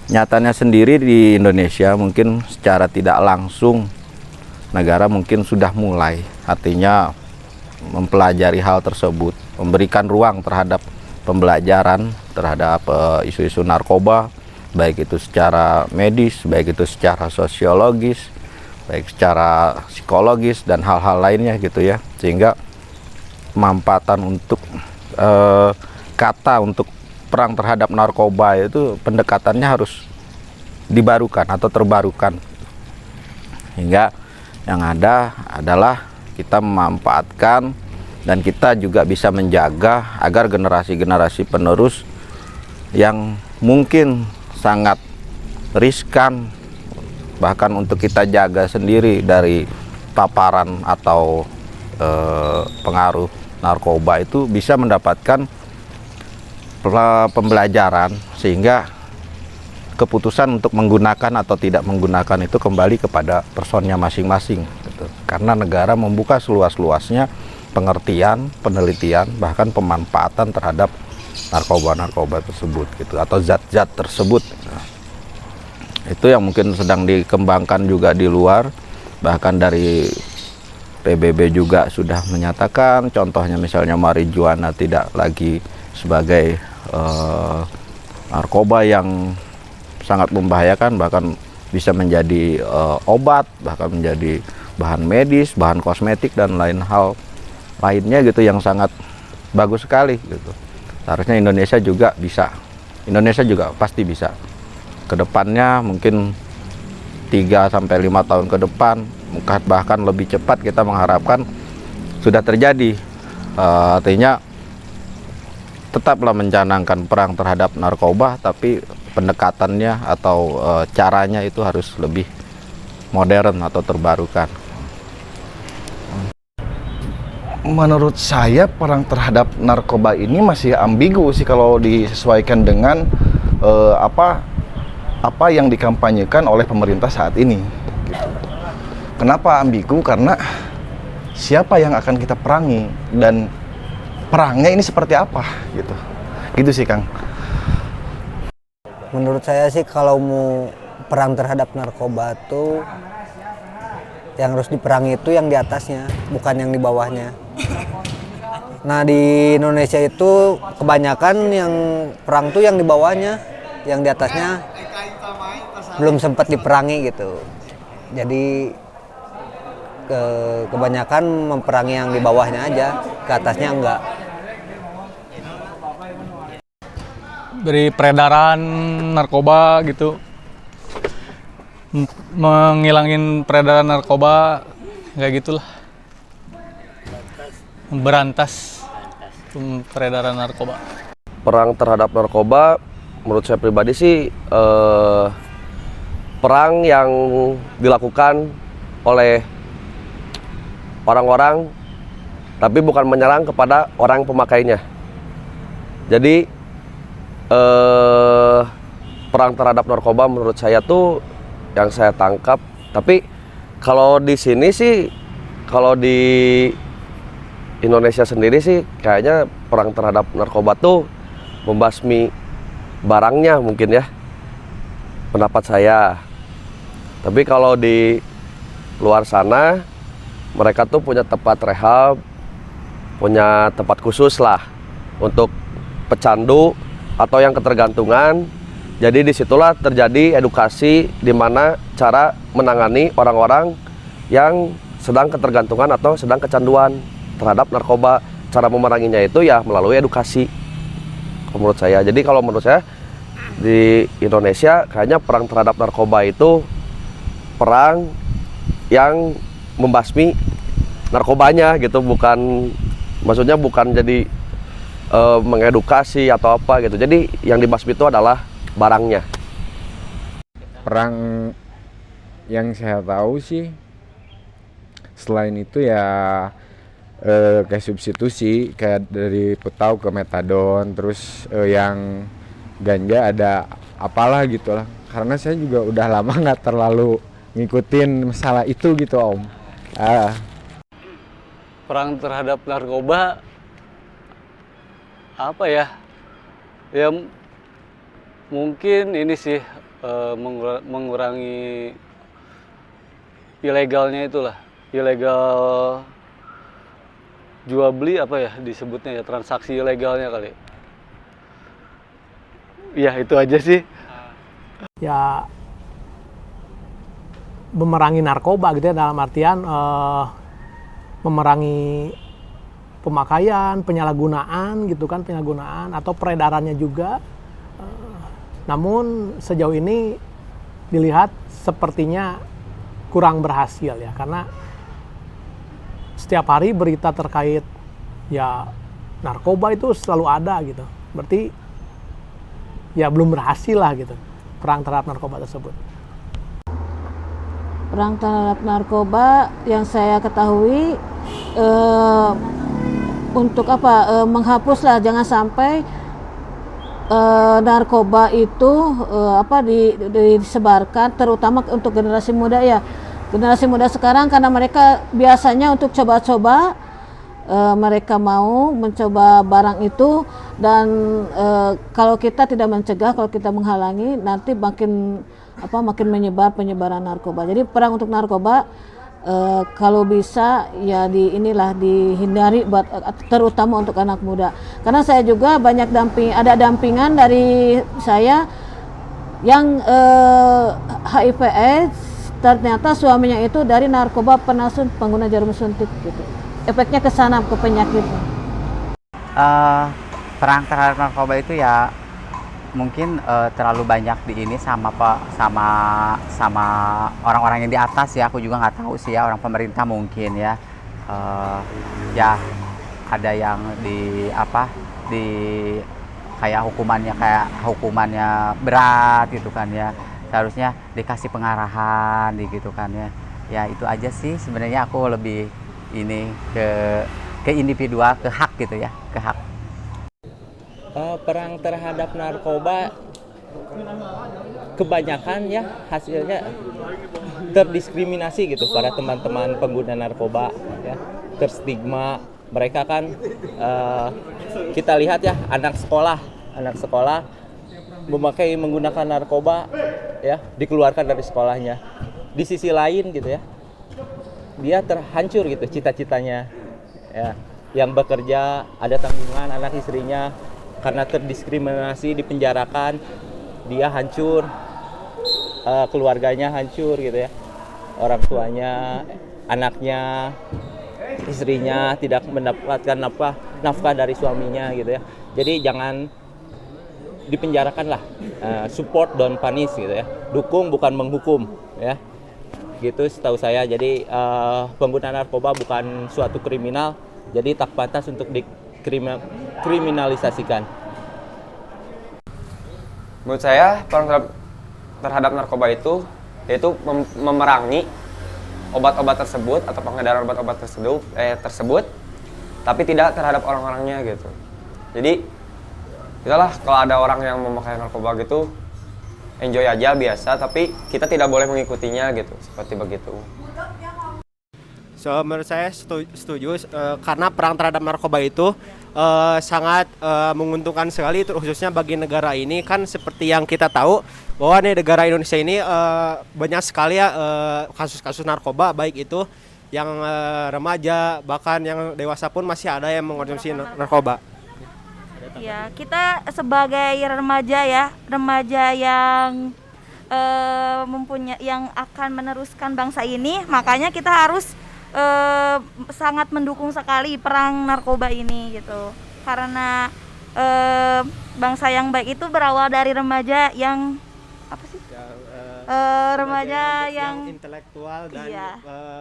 nyatanya sendiri di Indonesia mungkin secara tidak langsung negara mungkin sudah mulai, artinya mempelajari hal tersebut, memberikan ruang terhadap pembelajaran terhadap isu-isu narkoba, baik itu secara medis, baik itu secara sosiologis, baik secara psikologis dan hal-hal lainnya gitu ya, sehingga manfaatan untuk kata untuk perang terhadap narkoba itu pendekatannya harus dibarukan atau terbarukan, hingga yang ada adalah kita memanfaatkan dan kita juga bisa menjaga agar generasi-generasi penerus yang mungkin sangat riskan bahkan untuk kita jaga sendiri dari paparan atau pengaruh narkoba itu bisa mendapatkan pembelajaran, sehingga keputusan untuk menggunakan atau tidak menggunakan itu kembali kepada personnya masing-masing gitu. Karena negara membuka seluas-luasnya pengertian, penelitian, bahkan pemanfaatan terhadap narkoba-narkoba tersebut gitu, atau zat-zat tersebut. Itu yang mungkin sedang dikembangkan juga di luar, bahkan dari PBB juga sudah menyatakan, contohnya misalnya marijuana tidak lagi sebagai narkoba yang sangat membahayakan, bahkan bisa menjadi obat, bahkan menjadi bahan medis, bahan kosmetik dan lain hal lainnya gitu, yang sangat bagus sekali gitu. Seharusnya Indonesia juga bisa, Indonesia juga pasti bisa. Kedepannya mungkin 3-5 tahun ke depan, bahkan lebih cepat kita mengharapkan sudah terjadi. Artinya tetaplah mencanangkan perang terhadap narkoba, tapi pendekatannya atau caranya itu harus lebih modern atau terbarukan. menurut saya perang terhadap narkoba ini masih ambigu sih kalau disesuaikan dengan apa yang dikampanyekan oleh pemerintah saat ini. Gitu. Kenapa ambigu? Karena siapa yang akan kita perangi dan perangnya ini seperti apa gitu. Gitu sih Kang. Menurut saya sih kalau mau perang terhadap narkoba tuh yang harus diperangi itu yang di atasnya, bukan yang di bawahnya. Nah di Indonesia itu kebanyakan yang perang tuh yang di bawahnya, yang di atasnya belum sempat diperangi gitu. Jadi kebanyakan memperangi yang di bawahnya aja, ke atasnya enggak. Dari peredaran narkoba gitu, menghilangin peredaran narkoba kayak gitulah, memberantas peredaran narkoba. Perang terhadap narkoba menurut saya pribadi sih perang yang dilakukan oleh orang-orang tapi bukan menyerang kepada orang pemakainya. Jadi perang terhadap narkoba menurut saya tuh yang saya tangkap, tapi kalau di sini sih, kalau di Indonesia sendiri sih kayaknya perang terhadap narkoba tuh membasmi barangnya mungkin ya, pendapat saya. Tapi kalau di luar sana mereka tuh punya tempat rehab, punya tempat khusus lah untuk pecandu atau yang ketergantungan. Jadi disitulah terjadi edukasi di mana cara menangani orang-orang yang sedang ketergantungan atau sedang kecanduan terhadap narkoba. Cara memeranginya itu ya melalui edukasi, menurut saya. Jadi kalau menurut saya di Indonesia kayaknya perang terhadap narkoba itu perang yang membasmi narkobanya gitu, bukan, maksudnya bukan jadi mengedukasi atau apa gitu. Jadi yang dibasmi itu adalah barangnya. Perang yang saya tahu sih selain itu ya kayak substitusi, kayak dari putau ke metadon, terus yang ganja ada apalah gitu lah. Karena saya juga udah lama nggak terlalu ngikutin masalah itu gitu Om. Perang terhadap narkoba apa ya? Ya mungkin ini sih mengurangi ilegalnya itulah, ilegal jual beli apa ya disebutnya ya, transaksi ilegalnya kali. Ya itu aja sih. Ya memerangi narkoba gitu ya, dalam artian memerangi pemakaian, penyalahgunaan gitu kan, penyalahgunaan atau peredarannya juga. Namun sejauh ini dilihat sepertinya kurang berhasil ya, karena setiap hari berita terkait ya narkoba itu selalu ada gitu. Berarti ya belum berhasil lah gitu perang terhadap narkoba tersebut. Perang terhadap narkoba yang saya ketahui untuk apa, menghapuslah, jangan sampai narkoba itu disebarkan, terutama untuk generasi muda ya. Generasi muda sekarang karena mereka biasanya untuk coba-coba, mereka mau mencoba barang itu, dan kalau kita tidak mencegah, kalau kita menghalangi, nanti makin menyebar penyebaran narkoba. Jadi perang untuk narkoba kalau bisa ya dihindari, buat terutama untuk anak muda. Karena saya juga banyak ada dampingan dari saya yang HIV/AIDS, ternyata suaminya itu dari narkoba pengguna jarum suntik gitu. Efeknya ke sana, ke penyakit. Perang terhadap narkoba itu ya mungkin terlalu banyak sama orang-orang yang di atas ya. Aku juga nggak tahu sih ya, orang pemerintah mungkin ya. Ya ada yang kayak hukumannya berat gitu kan ya. Seharusnya dikasih pengarahan gitu kan ya. Ya itu aja sih sebenarnya, aku lebih ke ke individual, ke hak gitu ya, ke hak. Perang terhadap narkoba kebanyakan ya hasilnya terdiskriminasi gitu para teman-teman pengguna narkoba ya, terstigma. Mereka kan kita lihat ya anak sekolah menggunakan narkoba ya, dikeluarkan dari sekolahnya. Di sisi lain gitu ya, dia terhancur gitu cita-citanya ya, yang bekerja ada tanggungan anak istrinya karena terdiskriminasi dipenjarakan, dia hancur, keluarganya hancur gitu ya, orang tuanya, anaknya, istrinya tidak mendapatkan nafkah dari suaminya gitu ya. Jadi jangan dipenjarakan lah, support don't punish gitu ya, dukung bukan menghukum ya, gitu setahu saya. Jadi pengguna narkoba bukan suatu kriminal, jadi tak pantas untuk dikriminalisasikan. Menurut saya perang terhadap narkoba itu yaitu memerangi obat-obat tersebut atau pengedaran obat-obat tersebut, tapi tidak terhadap orang-orangnya gitu. Jadi itulah kalau ada orang yang memakai narkoba gitu, enjoy aja biasa, tapi kita tidak boleh mengikutinya gitu, seperti begitu. So, menurut saya setuju karena perang terhadap narkoba itu sangat menguntungkan sekali, khususnya bagi negara ini. Kan seperti yang kita tahu bahwa nih negara Indonesia ini banyak sekali ya kasus-kasus narkoba, baik itu yang remaja bahkan yang dewasa pun masih ada yang mengkonsumsi narkoba. Ya, kita sebagai remaja yang yang akan meneruskan bangsa ini, makanya kita harus sangat mendukung sekali perang narkoba ini gitu. Karena bangsa yang baik itu berawal dari remaja yang remaja yang intelektual dan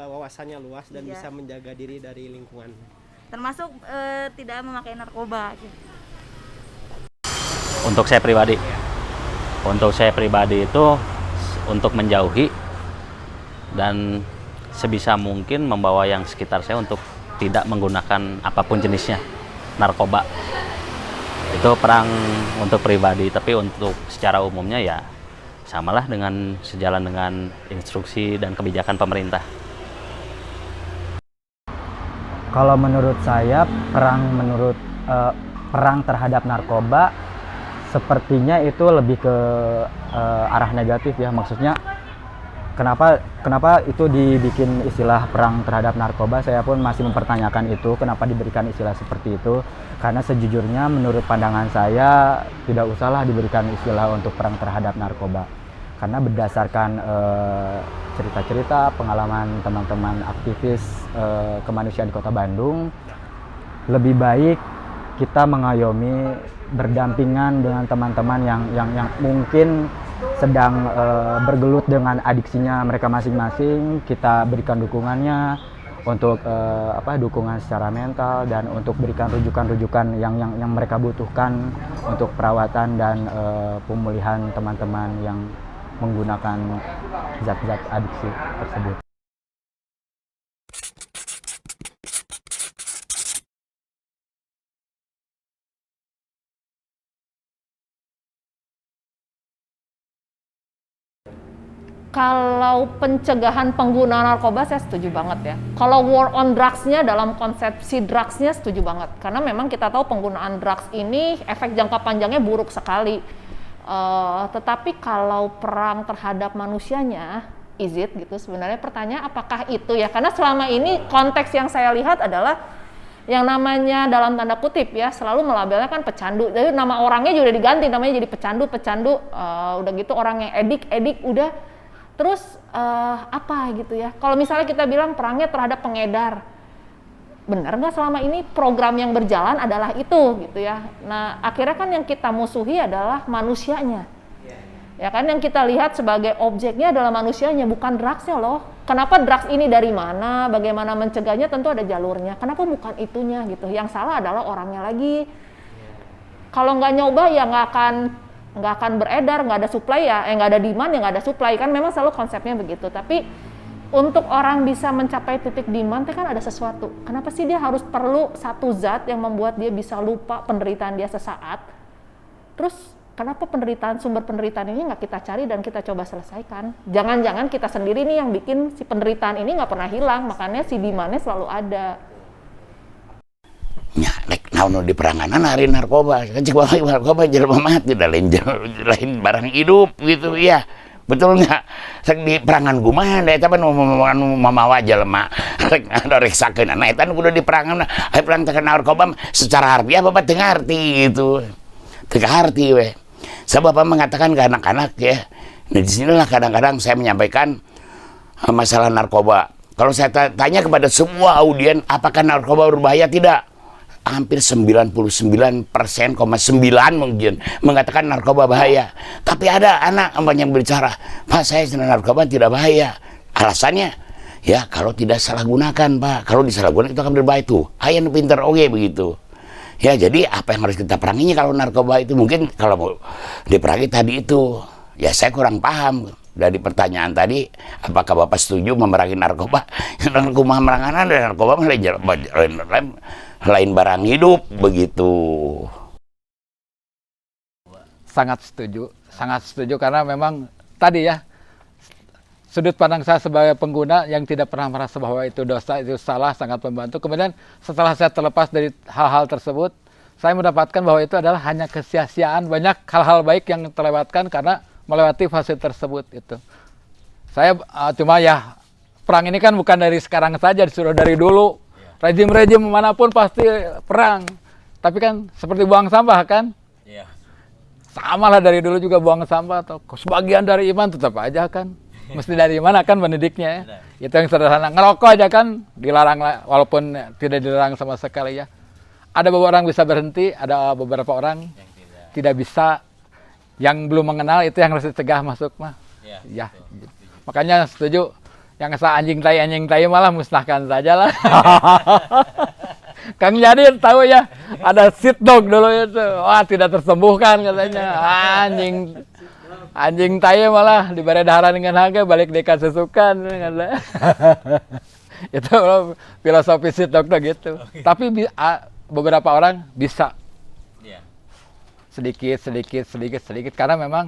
wawasannya luas dan bisa menjaga diri dari lingkungan. Termasuk tidak memakai narkoba gitu. Untuk saya pribadi itu untuk menjauhi dan sebisa mungkin membawa yang sekitar saya untuk tidak menggunakan apapun jenisnya narkoba. Itu perang untuk pribadi, tapi untuk secara umumnya ya samalah dengan sejalan dengan instruksi dan kebijakan pemerintah. Kalau menurut saya perang terhadap narkoba sepertinya itu lebih ke arah negatif ya. Maksudnya kenapa itu dibikin istilah perang terhadap narkoba? Saya pun masih mempertanyakan itu, kenapa diberikan istilah seperti itu. Karena sejujurnya menurut pandangan saya tidak usahlah diberikan istilah untuk perang terhadap narkoba. Karena berdasarkan cerita-cerita pengalaman teman-teman aktivis kemanusiaan di Kota Bandung, lebih baik kita mengayomi berdampingan dengan teman-teman yang mungkin sedang bergelut dengan adiksinya mereka masing-masing. Kita berikan dukungannya untuk dukungan secara mental dan untuk berikan rujukan-rujukan yang mereka butuhkan untuk perawatan dan pemulihan teman-teman yang menggunakan zat-zat adiksi tersebut. Kalau pencegahan penggunaan narkoba saya setuju banget ya. Kalau war on drugs-nya dalam konsepsi drugs-nya setuju banget. Karena memang kita tahu penggunaan drugs ini efek jangka panjangnya buruk sekali. Tetapi kalau perang terhadap manusianya, is it gitu sebenarnya pertanyaan apakah itu ya? Karena selama ini konteks yang saya lihat adalah yang namanya dalam tanda kutip ya selalu melabelnya kan pecandu. Jadi nama orangnya juga diganti namanya jadi pecandu. Udah gitu orang yang edik udah. Terus apa gitu ya? Kalau misalnya kita bilang perangnya terhadap pengedar, benar nggak selama ini program yang berjalan adalah itu gitu ya? Nah akhirnya kan yang kita musuhi adalah manusianya, ya kan? Yang kita lihat sebagai objeknya adalah manusianya, bukan drugsnya loh. Kenapa drugs ini dari mana? Bagaimana mencegahnya? Tentu ada jalurnya. Kenapa bukan itunya gitu? Yang salah adalah orangnya lagi. Kalau nggak nyoba ya nggak akan beredar, nggak ada supply ya, nggak ada demand ya nggak ada supply, kan memang selalu konsepnya begitu. Tapi untuk orang bisa mencapai titik demand kan ada sesuatu. Kenapa sih dia harus perlu satu zat yang membuat dia bisa lupa penderitaan dia sesaat? Terus kenapa sumber penderitaan ini nggak kita cari dan kita coba selesaikan? Jangan-jangan kita sendiri nih yang bikin si penderitaan ini nggak pernah hilang, makanya si demand-nya selalu ada. Ya, naon di peranganan hari narkoba, kan cek narkoba jelema mati lain barang hidup gitu ya. Betul nggak? Di perangan gumaha da eta mamawa jelema rek sakeun nah eta kudu di perangan perang teh narkoba secara harfiah bapak teu ngarti gitu. Teu ngarti we. Sebab bapak mengatakan ke anak-anak ya. Nah di sinilah kadang-kadang saya menyampaikan masalah narkoba. Kalau saya tanya kepada semua audien apakah narkoba berbahaya, tidak. Hampir 99,9 mungkin mengatakan narkoba bahaya. Tapi ada anak yang berbicara, Pak saya narkoba tidak bahaya. Alasannya, ya kalau tidak salah gunakan Pak. Kalau disalahgunakan itu akan berbahaya tuh. Ayan pinter oke begitu. Ya jadi apa yang harus kita peranginya kalau narkoba itu mungkin kalau mau diperangi tadi itu. Ya saya kurang paham. Dari pertanyaan tadi, apakah Bapak setuju memerangi narkoba? Narkoba meranganan dan narkoba lain barang hidup begitu. Sangat setuju karena memang tadi ya sudut pandang saya sebagai pengguna yang tidak pernah merasa bahwa itu dosa, itu salah, sangat membantu. Kemudian setelah saya terlepas dari hal-hal tersebut, saya mendapatkan bahwa itu adalah hanya kesia-siaan, banyak hal-hal baik yang terlewatkan karena melewati fase tersebut itu. Saya cuma ya perang ini kan bukan dari sekarang saja, disuruh dari dulu. Rejim-rejim manapun pasti perang. Tapi kan seperti buang sampah kan? Iya. Sama lah dari dulu juga buang sampah atau sebagian dari iman tetap aja kan. Mesti dari mana kan mendidiknya ya. Itu yang sederhana. Ngerokok aja kan dilarang walaupun tidak dilarang sama sekali ya. Ada beberapa orang bisa berhenti, ada beberapa orang yang tidak bisa. Yang belum mengenal itu yang harus dicegah masuk mah. Ya. Makanya setuju. Yang anjing tai malah musnahkan saja lah. Kang Jadi tahu ya, ada seed dog dulu itu. Wah, tidak tersembuhkan katanya. Anjing tai malah diberi dahara dengan harga balik dekat sesukan. Itu filosofi seed dog gitu. Tapi beberapa orang bisa. Sedikit karena memang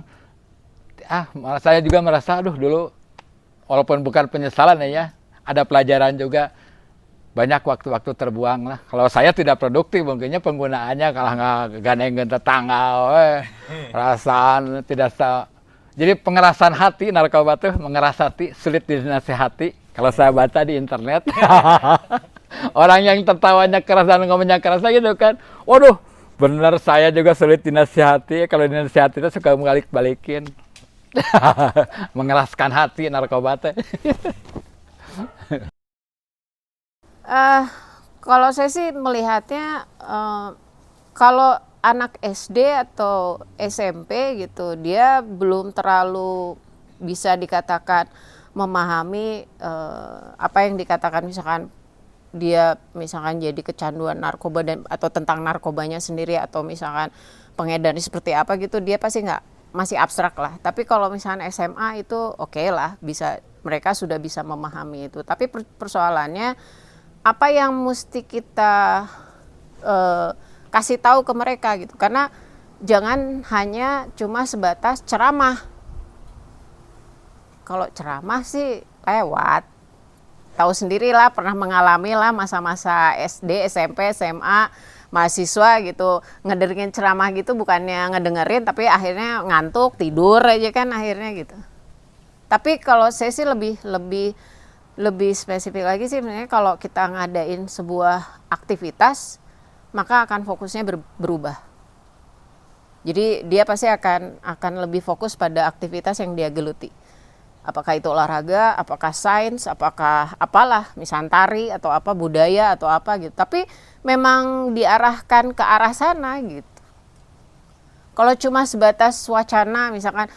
malah saya juga merasa aduh dulu walaupun bukan penyesalan ya ada pelajaran juga, banyak waktu-waktu terbuang lah. Kalau saya tidak produktif mungkinnya penggunaannya kalau nggak gandengin tetangga perasaan tidak jadi pengerasan hati. Narkoba tuh mengeras hati, sulit dinasihati kalau saya baca di internet. Orang yang tertawanya keras dan ngomongnya keras gitu kan, waduh benar saya juga sulit dinasihati. Kalau dinasihati itu suka balik-balikin. Mengeraskan hati narkoba teh. Kalau saya sih melihatnya kalau anak SD atau SMP gitu dia belum terlalu bisa dikatakan memahami apa yang dikatakan misalkan dia misalkan jadi kecanduan narkoba atau tentang narkobanya sendiri atau misalkan pengedarnya seperti apa gitu, dia pasti masih abstrak lah. Tapi kalau misalkan SMA itu oke lah, bisa mereka sudah bisa memahami itu. Tapi persoalannya apa yang mesti kita kasih tahu ke mereka gitu, karena jangan hanya cuma sebatas ceramah. Kalau ceramah sih lewat. Tahu sendirilah, pernah mengalami lah masa-masa SD, SMP, SMA, mahasiswa gitu, ngedengerin ceramah gitu, bukannya ngedengerin tapi akhirnya ngantuk, tidur aja kan akhirnya gitu. Tapi kalau saya sih lebih spesifik lagi sih sebenarnya kalau kita ngadain sebuah aktivitas, maka akan fokusnya berubah. Jadi dia pasti akan lebih fokus pada aktivitas yang dia geluti. Apakah itu olahraga, apakah sains, apakah apalah, misalnya tari atau apa, budaya atau apa gitu. Tapi memang diarahkan ke arah sana gitu. Kalau cuma sebatas wacana misalkan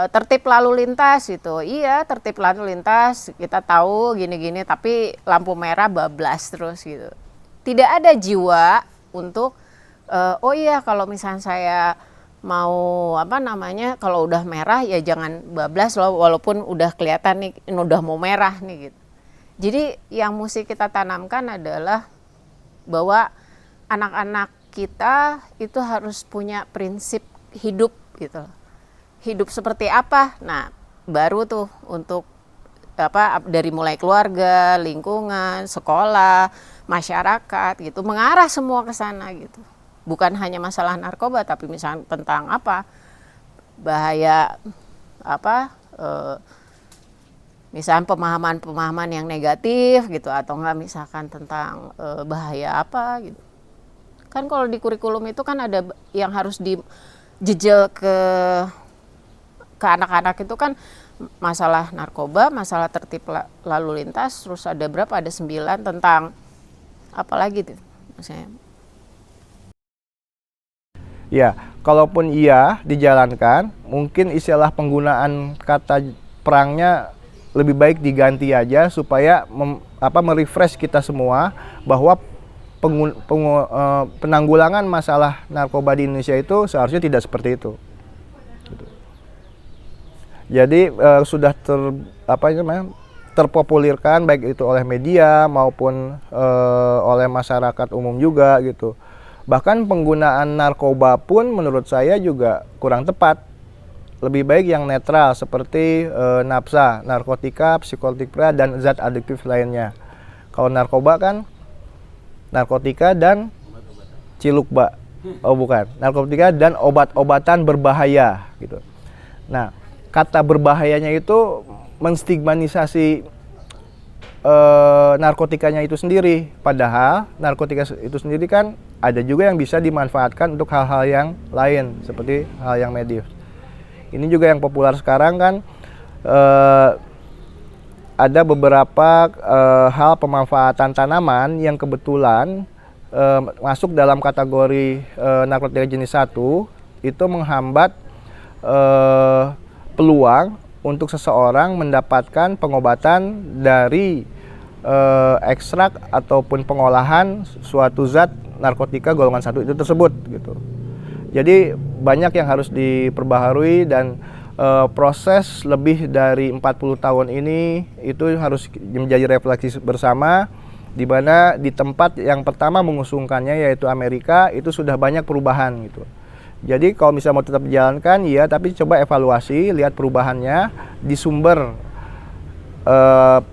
tertib lalu lintas gitu. Iya, tertib lalu lintas kita tahu gini-gini, tapi lampu merah bablas terus gitu. Tidak ada jiwa untuk oh iya kalau misalnya saya mau apa namanya, kalau udah merah ya jangan bablas loh, walaupun udah kelihatan nih ini udah mau merah nih gitu. Jadi yang mesti kita tanamkan adalah bahwa anak-anak kita itu harus punya prinsip hidup gitu. Hidup seperti apa? Nah, baru tuh untuk apa, dari mulai keluarga, lingkungan, sekolah, masyarakat gitu, mengarah semua ke sana gitu. Bukan hanya masalah narkoba, tapi misalnya tentang apa, bahaya apa, misalnya pemahaman-pemahaman yang negatif gitu, atau enggak misalkan tentang bahaya apa gitu. Kan kalau di kurikulum itu kan ada yang harus dijejel ke anak-anak itu kan masalah narkoba, masalah tertib lalu lintas, terus ada berapa? Ada 9 tentang apa lagi tuh maksudnya? Ya, kalaupun iya dijalankan, mungkin istilah penggunaan kata perangnya lebih baik diganti aja supaya merefresh kita semua bahwa penanggulangan masalah narkoba di Indonesia itu seharusnya tidak seperti itu. Jadi sudah terpopulirkan baik itu oleh media maupun oleh masyarakat umum juga gitu. Bahkan penggunaan narkoba pun menurut saya juga kurang tepat. Lebih baik yang netral seperti nafsa, narkotika, psikotropika dan zat adiktif lainnya. Kalau narkoba kan narkotika dan cilukba. Oh bukan, narkotika dan obat-obatan berbahaya gitu. Nah, kata berbahayanya itu menstigmatisasi narkotikanya itu sendiri. Padahal narkotika itu sendiri kan ada juga yang bisa dimanfaatkan untuk hal-hal yang lain seperti hal yang medis. Ini juga yang populer sekarang kan, ada beberapa hal pemanfaatan tanaman yang kebetulan masuk dalam kategori narkotika jenis 1, itu menghambat peluang untuk seseorang mendapatkan pengobatan dari ekstrak ataupun pengolahan suatu zat narkotika golongan 1 itu tersebut gitu. Jadi banyak yang harus diperbaharui dan proses lebih dari 40 tahun ini itu harus menjadi refleksi bersama, di mana di tempat yang pertama mengusungkannya yaitu Amerika itu sudah banyak perubahan gitu. Jadi kalau misalnya mau tetap dijalankan, ya, tapi coba evaluasi, lihat perubahannya di sumber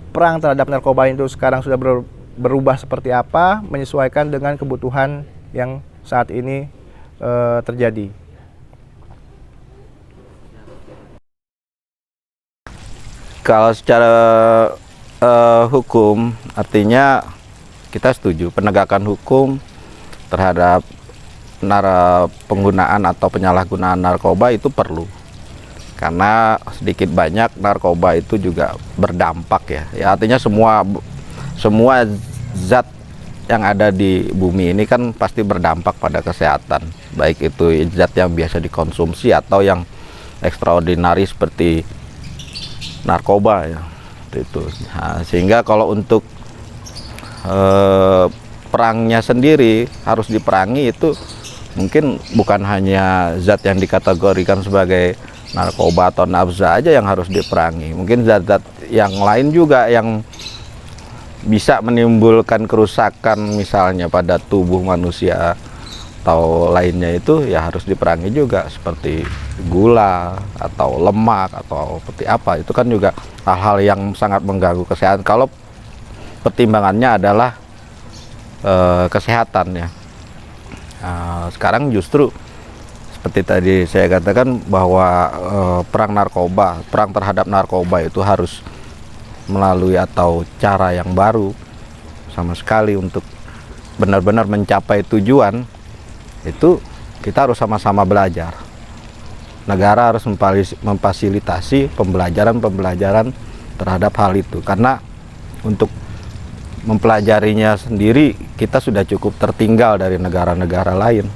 perang terhadap narkoba itu sekarang sudah berubah seperti apa, menyesuaikan dengan kebutuhan yang saat ini terjadi. Kalau secara hukum, artinya kita setuju penegakan hukum terhadap penggunaan atau penyalahgunaan narkoba itu perlu, karena sedikit banyak narkoba itu juga berdampak ya artinya semua zat yang ada di bumi ini kan pasti berdampak pada kesehatan, baik itu zat yang biasa dikonsumsi atau yang ekstraordinari seperti narkoba ya itu. Nah, sehingga kalau untuk perangnya sendiri harus diperangi itu mungkin bukan hanya zat yang dikategorikan sebagai narkoba atau nafsa aja yang harus diperangi, mungkin zat-zat yang lain juga yang bisa menimbulkan kerusakan misalnya pada tubuh manusia atau lainnya itu ya harus diperangi juga, seperti gula atau lemak atau seperti apa, itu kan juga hal-hal yang sangat mengganggu kesehatan kalau pertimbangannya adalah kesehatan ya. Sekarang justru seperti tadi saya katakan bahwa perang terhadap narkoba itu harus melalui atau cara yang baru sama sekali. Untuk benar-benar mencapai tujuan itu kita harus sama-sama belajar. Negara harus memfasilitasi pembelajaran terhadap hal itu, karena untuk mempelajarinya sendiri kita sudah cukup tertinggal dari negara-negara lain,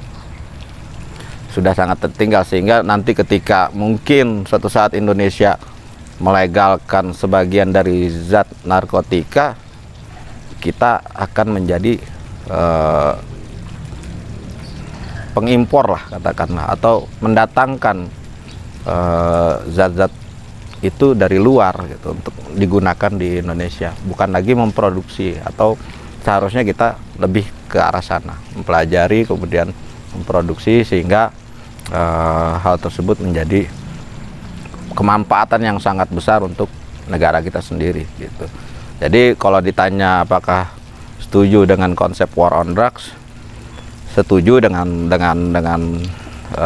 sudah sangat tertinggal, sehingga nanti ketika mungkin suatu saat Indonesia melegalkan sebagian dari zat narkotika, kita akan menjadi pengimpor lah katakanlah, atau mendatangkan zat-zat itu dari luar gitu untuk digunakan di Indonesia, bukan lagi memproduksi. Atau seharusnya kita lebih ke arah sana, mempelajari kemudian memproduksi, sehingga hal tersebut menjadi kemanfaatan yang sangat besar untuk negara kita sendiri gitu. Jadi kalau ditanya apakah setuju dengan konsep war on drugs, setuju dengan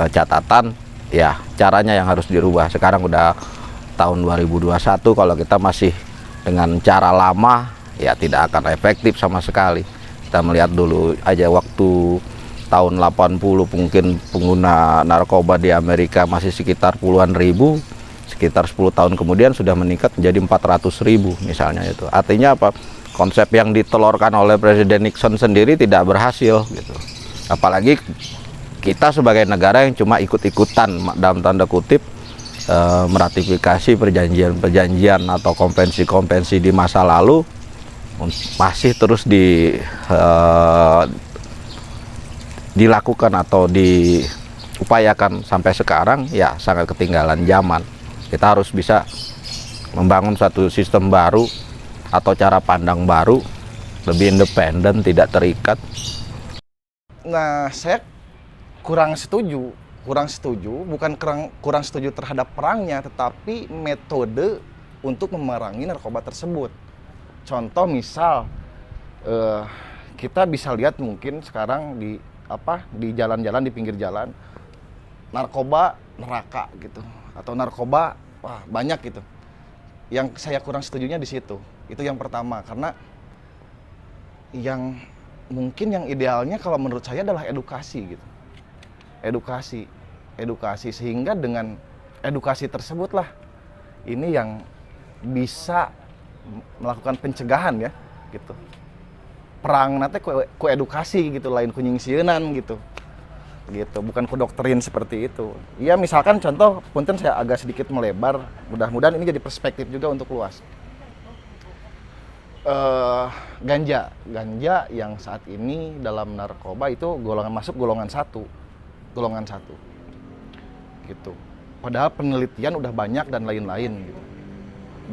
catatan ya caranya yang harus dirubah. Sekarang udah tahun 2021, kalau kita masih dengan cara lama ya tidak akan efektif sama sekali. Kita melihat dulu aja waktu tahun 80 mungkin pengguna narkoba di Amerika masih sekitar puluhan ribu, sekitar 10 tahun kemudian sudah meningkat menjadi 400.000 misalnya itu. Artinya apa? Konsep yang ditelurkan oleh Presiden Nixon sendiri tidak berhasil gitu. Apalagi kita sebagai negara yang cuma ikut-ikutan dalam tanda kutip meratifikasi perjanjian-perjanjian atau konvensi-konvensi di masa lalu, masih terus dilakukan atau diupayakan sampai sekarang, ya sangat ketinggalan zaman. Kita harus bisa membangun satu sistem baru atau cara pandang baru, lebih independen, tidak terikat. Nah, saya kurang setuju, bukan kurang setuju terhadap perangnya, tetapi metode untuk memerangi narkoba tersebut. Contoh misal, kita bisa lihat mungkin sekarang di jalan-jalan, di pinggir jalan, narkoba neraka gitu, atau narkoba wah banyak gitu. Yang saya kurang setujunya di situ. Itu yang pertama, karena yang mungkin yang idealnya kalau menurut saya adalah edukasi gitu. Edukasi sehingga dengan edukasi tersebutlah ini yang bisa melakukan pencegahan ya gitu. Perang nanti ku edukasi gitu, lain kunying sieunan gitu. Bukan ku doktrin seperti itu. Ya misalkan contoh, punten saya agak sedikit melebar, mudah-mudahan ini jadi perspektif juga untuk luas. Ganja yang saat ini dalam narkoba itu masuk golongan satu gitu. Padahal penelitian udah banyak dan lain-lain gitu.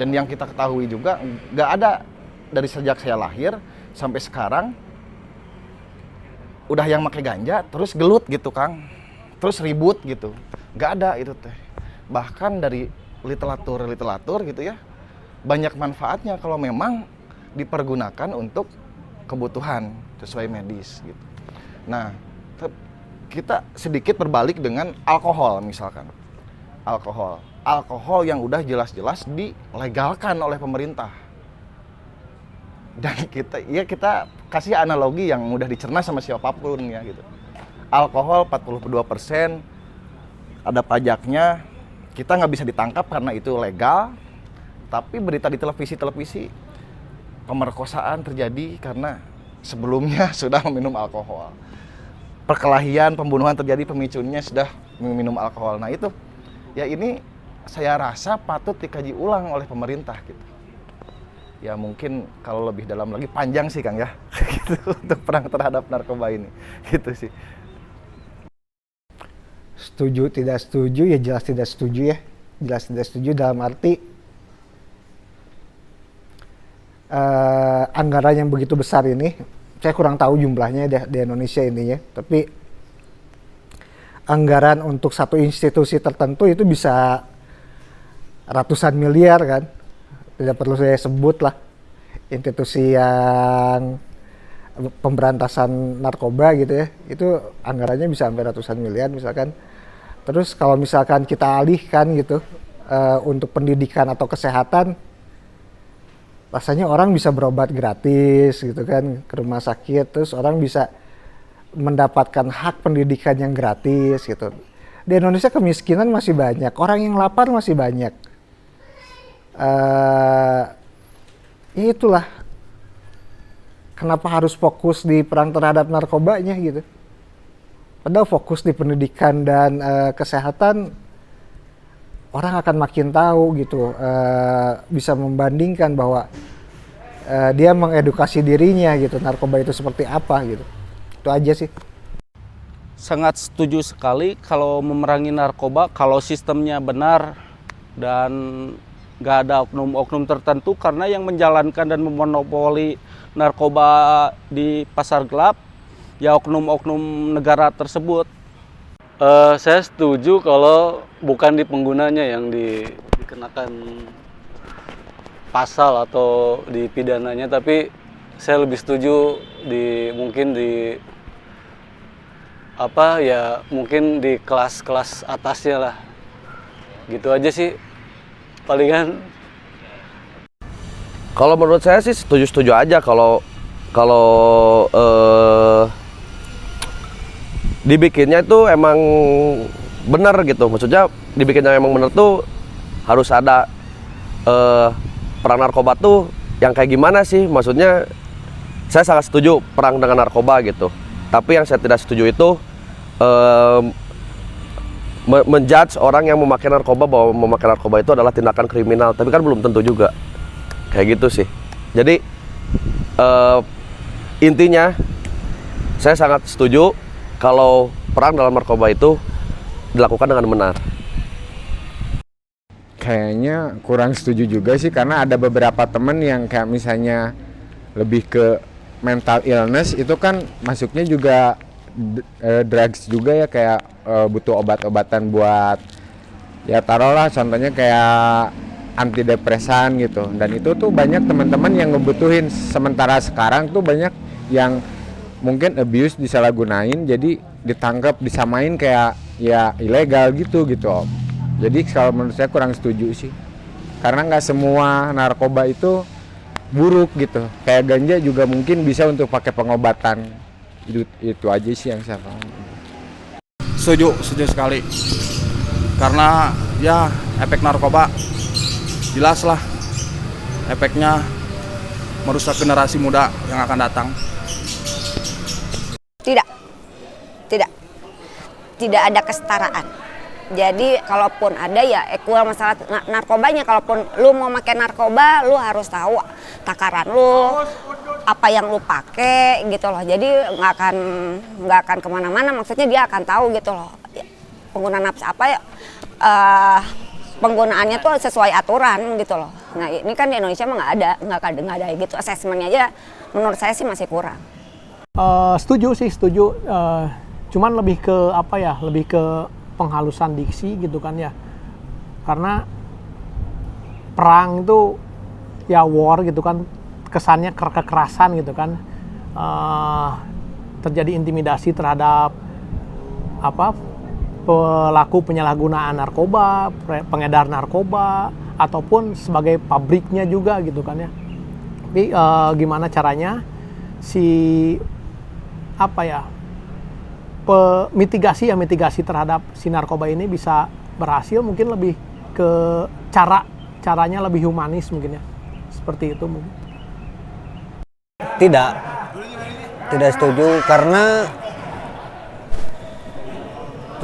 Dan yang kita ketahui juga nggak ada dari sejak saya lahir sampai sekarang udah yang pakai ganja terus gelut gitu Kang, terus ribut gitu, nggak ada itu teh. Bahkan dari literatur gitu ya, banyak manfaatnya kalau memang dipergunakan untuk kebutuhan sesuai medis gitu. Nah, kita sedikit berbalik dengan alkohol misalkan. Alkohol yang udah jelas-jelas dilegalkan oleh pemerintah. Dan kita kasih analogi yang mudah dicerna sama siapapun ya gitu. Alkohol 42%, ada pajaknya, kita nggak bisa ditangkap karena itu legal. Tapi berita di televisi pemerkosaan terjadi karena sebelumnya sudah meminum alkohol. Perkelahian, pembunuhan terjadi pemicunya sudah meminum alkohol. Nah itu, ya ini saya rasa patut dikaji ulang oleh pemerintah gitu. Ya mungkin kalau lebih dalam lagi panjang sih Kang ya, gitu, untuk perang terhadap narkoba ini, gitu sih. Setuju, tidak setuju, ya jelas tidak setuju ya. Jelas tidak setuju dalam arti anggaran yang begitu besar ini, saya kurang tahu jumlahnya di Indonesia ini ya, tapi anggaran untuk satu institusi tertentu itu bisa ratusan miliar kan, tidak perlu saya sebut lah, institusi yang pemberantasan narkoba gitu ya, itu anggarannya bisa sampai ratusan miliar misalkan. Terus kalau misalkan kita alihkan gitu untuk pendidikan atau kesehatan, rasanya orang bisa berobat gratis gitu kan ke rumah sakit, terus orang bisa mendapatkan hak pendidikan yang gratis gitu. Di Indonesia kemiskinan masih banyak, orang yang lapar masih banyak. Itulah kenapa harus fokus di perang terhadap narkobanya gitu. Padahal fokus di pendidikan dan kesehatan, orang akan makin tahu gitu, bisa membandingkan bahwa dia mengedukasi dirinya gitu, narkoba itu seperti apa gitu. Itu aja sih. sangat setuju sekali kalau memerangi narkoba, kalau sistemnya benar dan nggak ada oknum-oknum tertentu, karena yang menjalankan dan memonopoli narkoba di pasar gelap ya oknum-oknum negara tersebut. Saya setuju kalau bukan di penggunanya yang dikenakan pasal atau di pidananya, tapi saya lebih setuju mungkin di mungkin di kelas-kelas atasnya lah. Gitu aja sih palingan. Kalau menurut saya sih setuju-setuju aja kalau dibikinnya itu emang benar gitu. Maksudnya dibikinnya emang benar tuh harus ada perang narkoba tuh yang kayak gimana sih? Maksudnya saya sangat setuju perang dengan narkoba gitu. Tapi yang saya tidak setuju itu menjudge orang yang memakai narkoba bahwa memakai narkoba itu adalah tindakan kriminal. Tapi kan belum tentu juga. Kayak gitu sih. Jadi intinya saya sangat setuju kalau perang dalam narkoba itu dilakukan dengan benar. Kayaknya kurang setuju juga sih, karena ada beberapa temen yang kayak misalnya lebih ke mental illness, itu kan masuknya juga drugs juga ya, kayak butuh obat-obatan buat ya taruhlah contohnya kayak antidepresan gitu, dan itu tuh banyak teman-teman yang ngebutuhin. Sementara sekarang tuh banyak yang mungkin abuse, disalahgunain, jadi ditangkap disamain kayak ya ilegal gitu Om. Jadi kalau menurut saya kurang setuju sih, karena nggak semua narkoba itu buruk gitu. Kayak ganja juga mungkin bisa untuk pakai pengobatan. Itu aja sih yang saya paham. Setuju sekali. Karena ya efek narkoba jelas lah efeknya merusak generasi muda yang akan datang. Tidak ada kesetaraan. Jadi kalaupun ada ya equal masalah narkobanya. Kalaupun lu mau pakai narkoba, lu harus tahu takaran lu, apa yang lu pakai gitu loh. Jadi nggak akan kemana-mana. Maksudnya dia akan tahu gitu loh. Pengguna nafs apa ya, penggunaannya tuh sesuai aturan gitu loh. Nah ini kan di Indonesia mah nggak ada gitu. Asesmennya aja menurut saya sih masih kurang. Setuju. Cuman lebih ke lebih ke penghalusan diksi gitu kan ya. Karena perang itu ya war gitu kan, kesannya kekerasan gitu kan. Terjadi intimidasi terhadap pelaku penyalahgunaan narkoba, pengedar narkoba, ataupun sebagai pabriknya juga gitu kan ya. Tapi gimana caranya mitigasi terhadap si narkoba ini bisa berhasil, mungkin lebih ke caranya lebih humanis mungkin ya, seperti itu mungkin. Tidak setuju, karena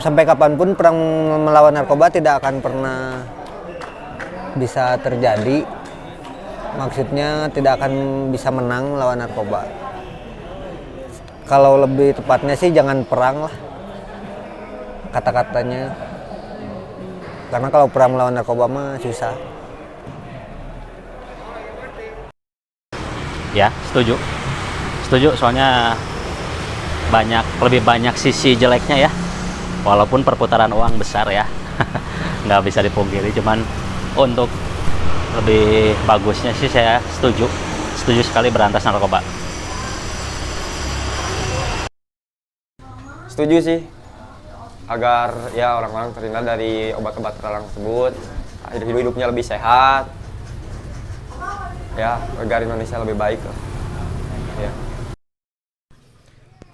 sampai kapanpun perang melawan narkoba tidak akan pernah bisa terjadi. Maksudnya tidak akan bisa menang melawan narkoba. Kalau lebih tepatnya sih jangan perang lah kata-katanya. Karena kalau perang melawan narkoba mah susah. Ya, setuju. Soalnya lebih banyak sisi jeleknya ya. Walaupun perputaran uang besar ya. Nggak bisa dipungkiri, cuman untuk lebih bagusnya sih saya setuju sekali berantas narkoba. Setuju sih, agar ya orang-orang terhindar dari obat-obat terlarang tersebut, hidupnya lebih sehat, ya agar Indonesia lebih baik lah. Ya.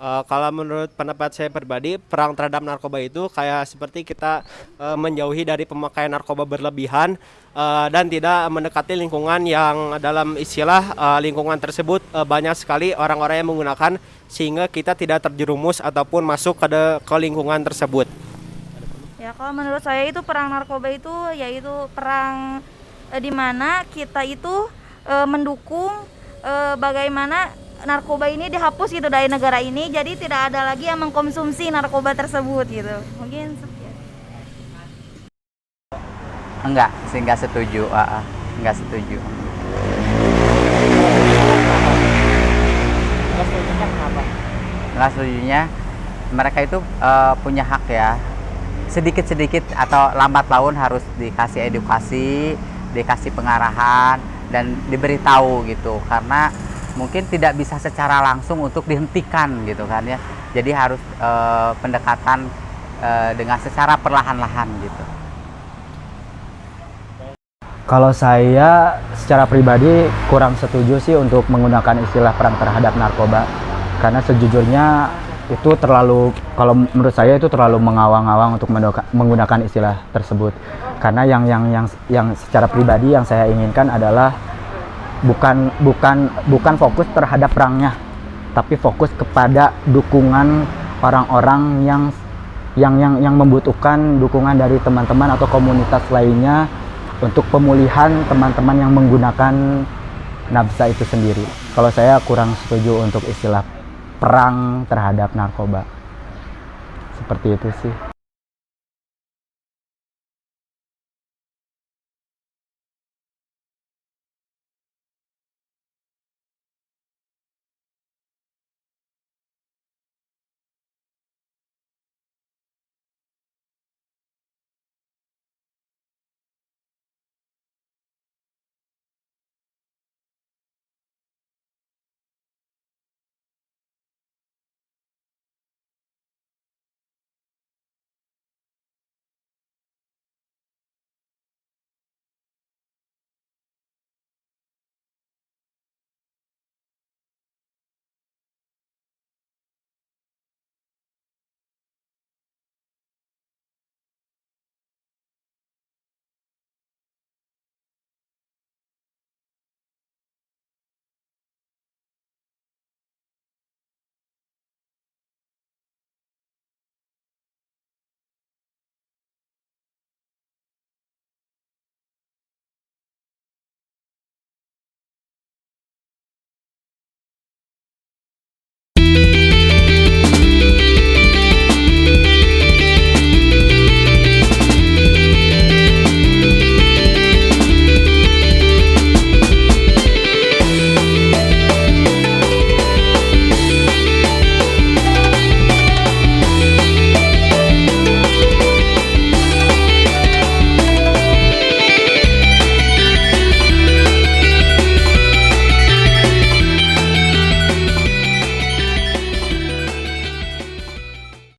Kalau menurut pendapat saya pribadi, perang terhadap narkoba itu kayak seperti kita menjauhi dari pemakaian narkoba berlebihan dan tidak mendekati lingkungan yang dalam istilah lingkungan tersebut banyak sekali orang-orang yang menggunakan, sehingga kita tidak terjerumus ataupun masuk ke lingkungan tersebut. Ya, kalau menurut saya itu perang narkoba itu yaitu perang di mana kita itu mendukung bagaimana narkoba ini dihapus gitu dari negara ini, jadi tidak ada lagi yang mengkonsumsi narkoba tersebut gitu. Mungkin enggak sih, enggak setuju. Enggak setuju. Enggak setujunya mereka itu punya hak ya, sedikit-sedikit atau lambat laun harus dikasih edukasi, dikasih pengarahan dan diberitahu gitu, karena mungkin tidak bisa secara langsung untuk dihentikan gitu kan ya, jadi harus pendekatan dengan secara perlahan-lahan gitu. Kalau saya secara pribadi kurang setuju sih untuk menggunakan istilah perang terhadap narkoba, karena sejujurnya itu terlalu, kalau menurut saya itu terlalu mengawang-awang untuk menggunakan istilah tersebut. Karena yang secara pribadi yang saya inginkan adalah bukan fokus terhadap perangnya, tapi fokus kepada dukungan orang-orang yang membutuhkan dukungan dari teman-teman atau komunitas lainnya untuk pemulihan teman-teman yang menggunakan nafsa itu sendiri. Kalau saya kurang setuju untuk istilah perang terhadap narkoba. Seperti itu sih.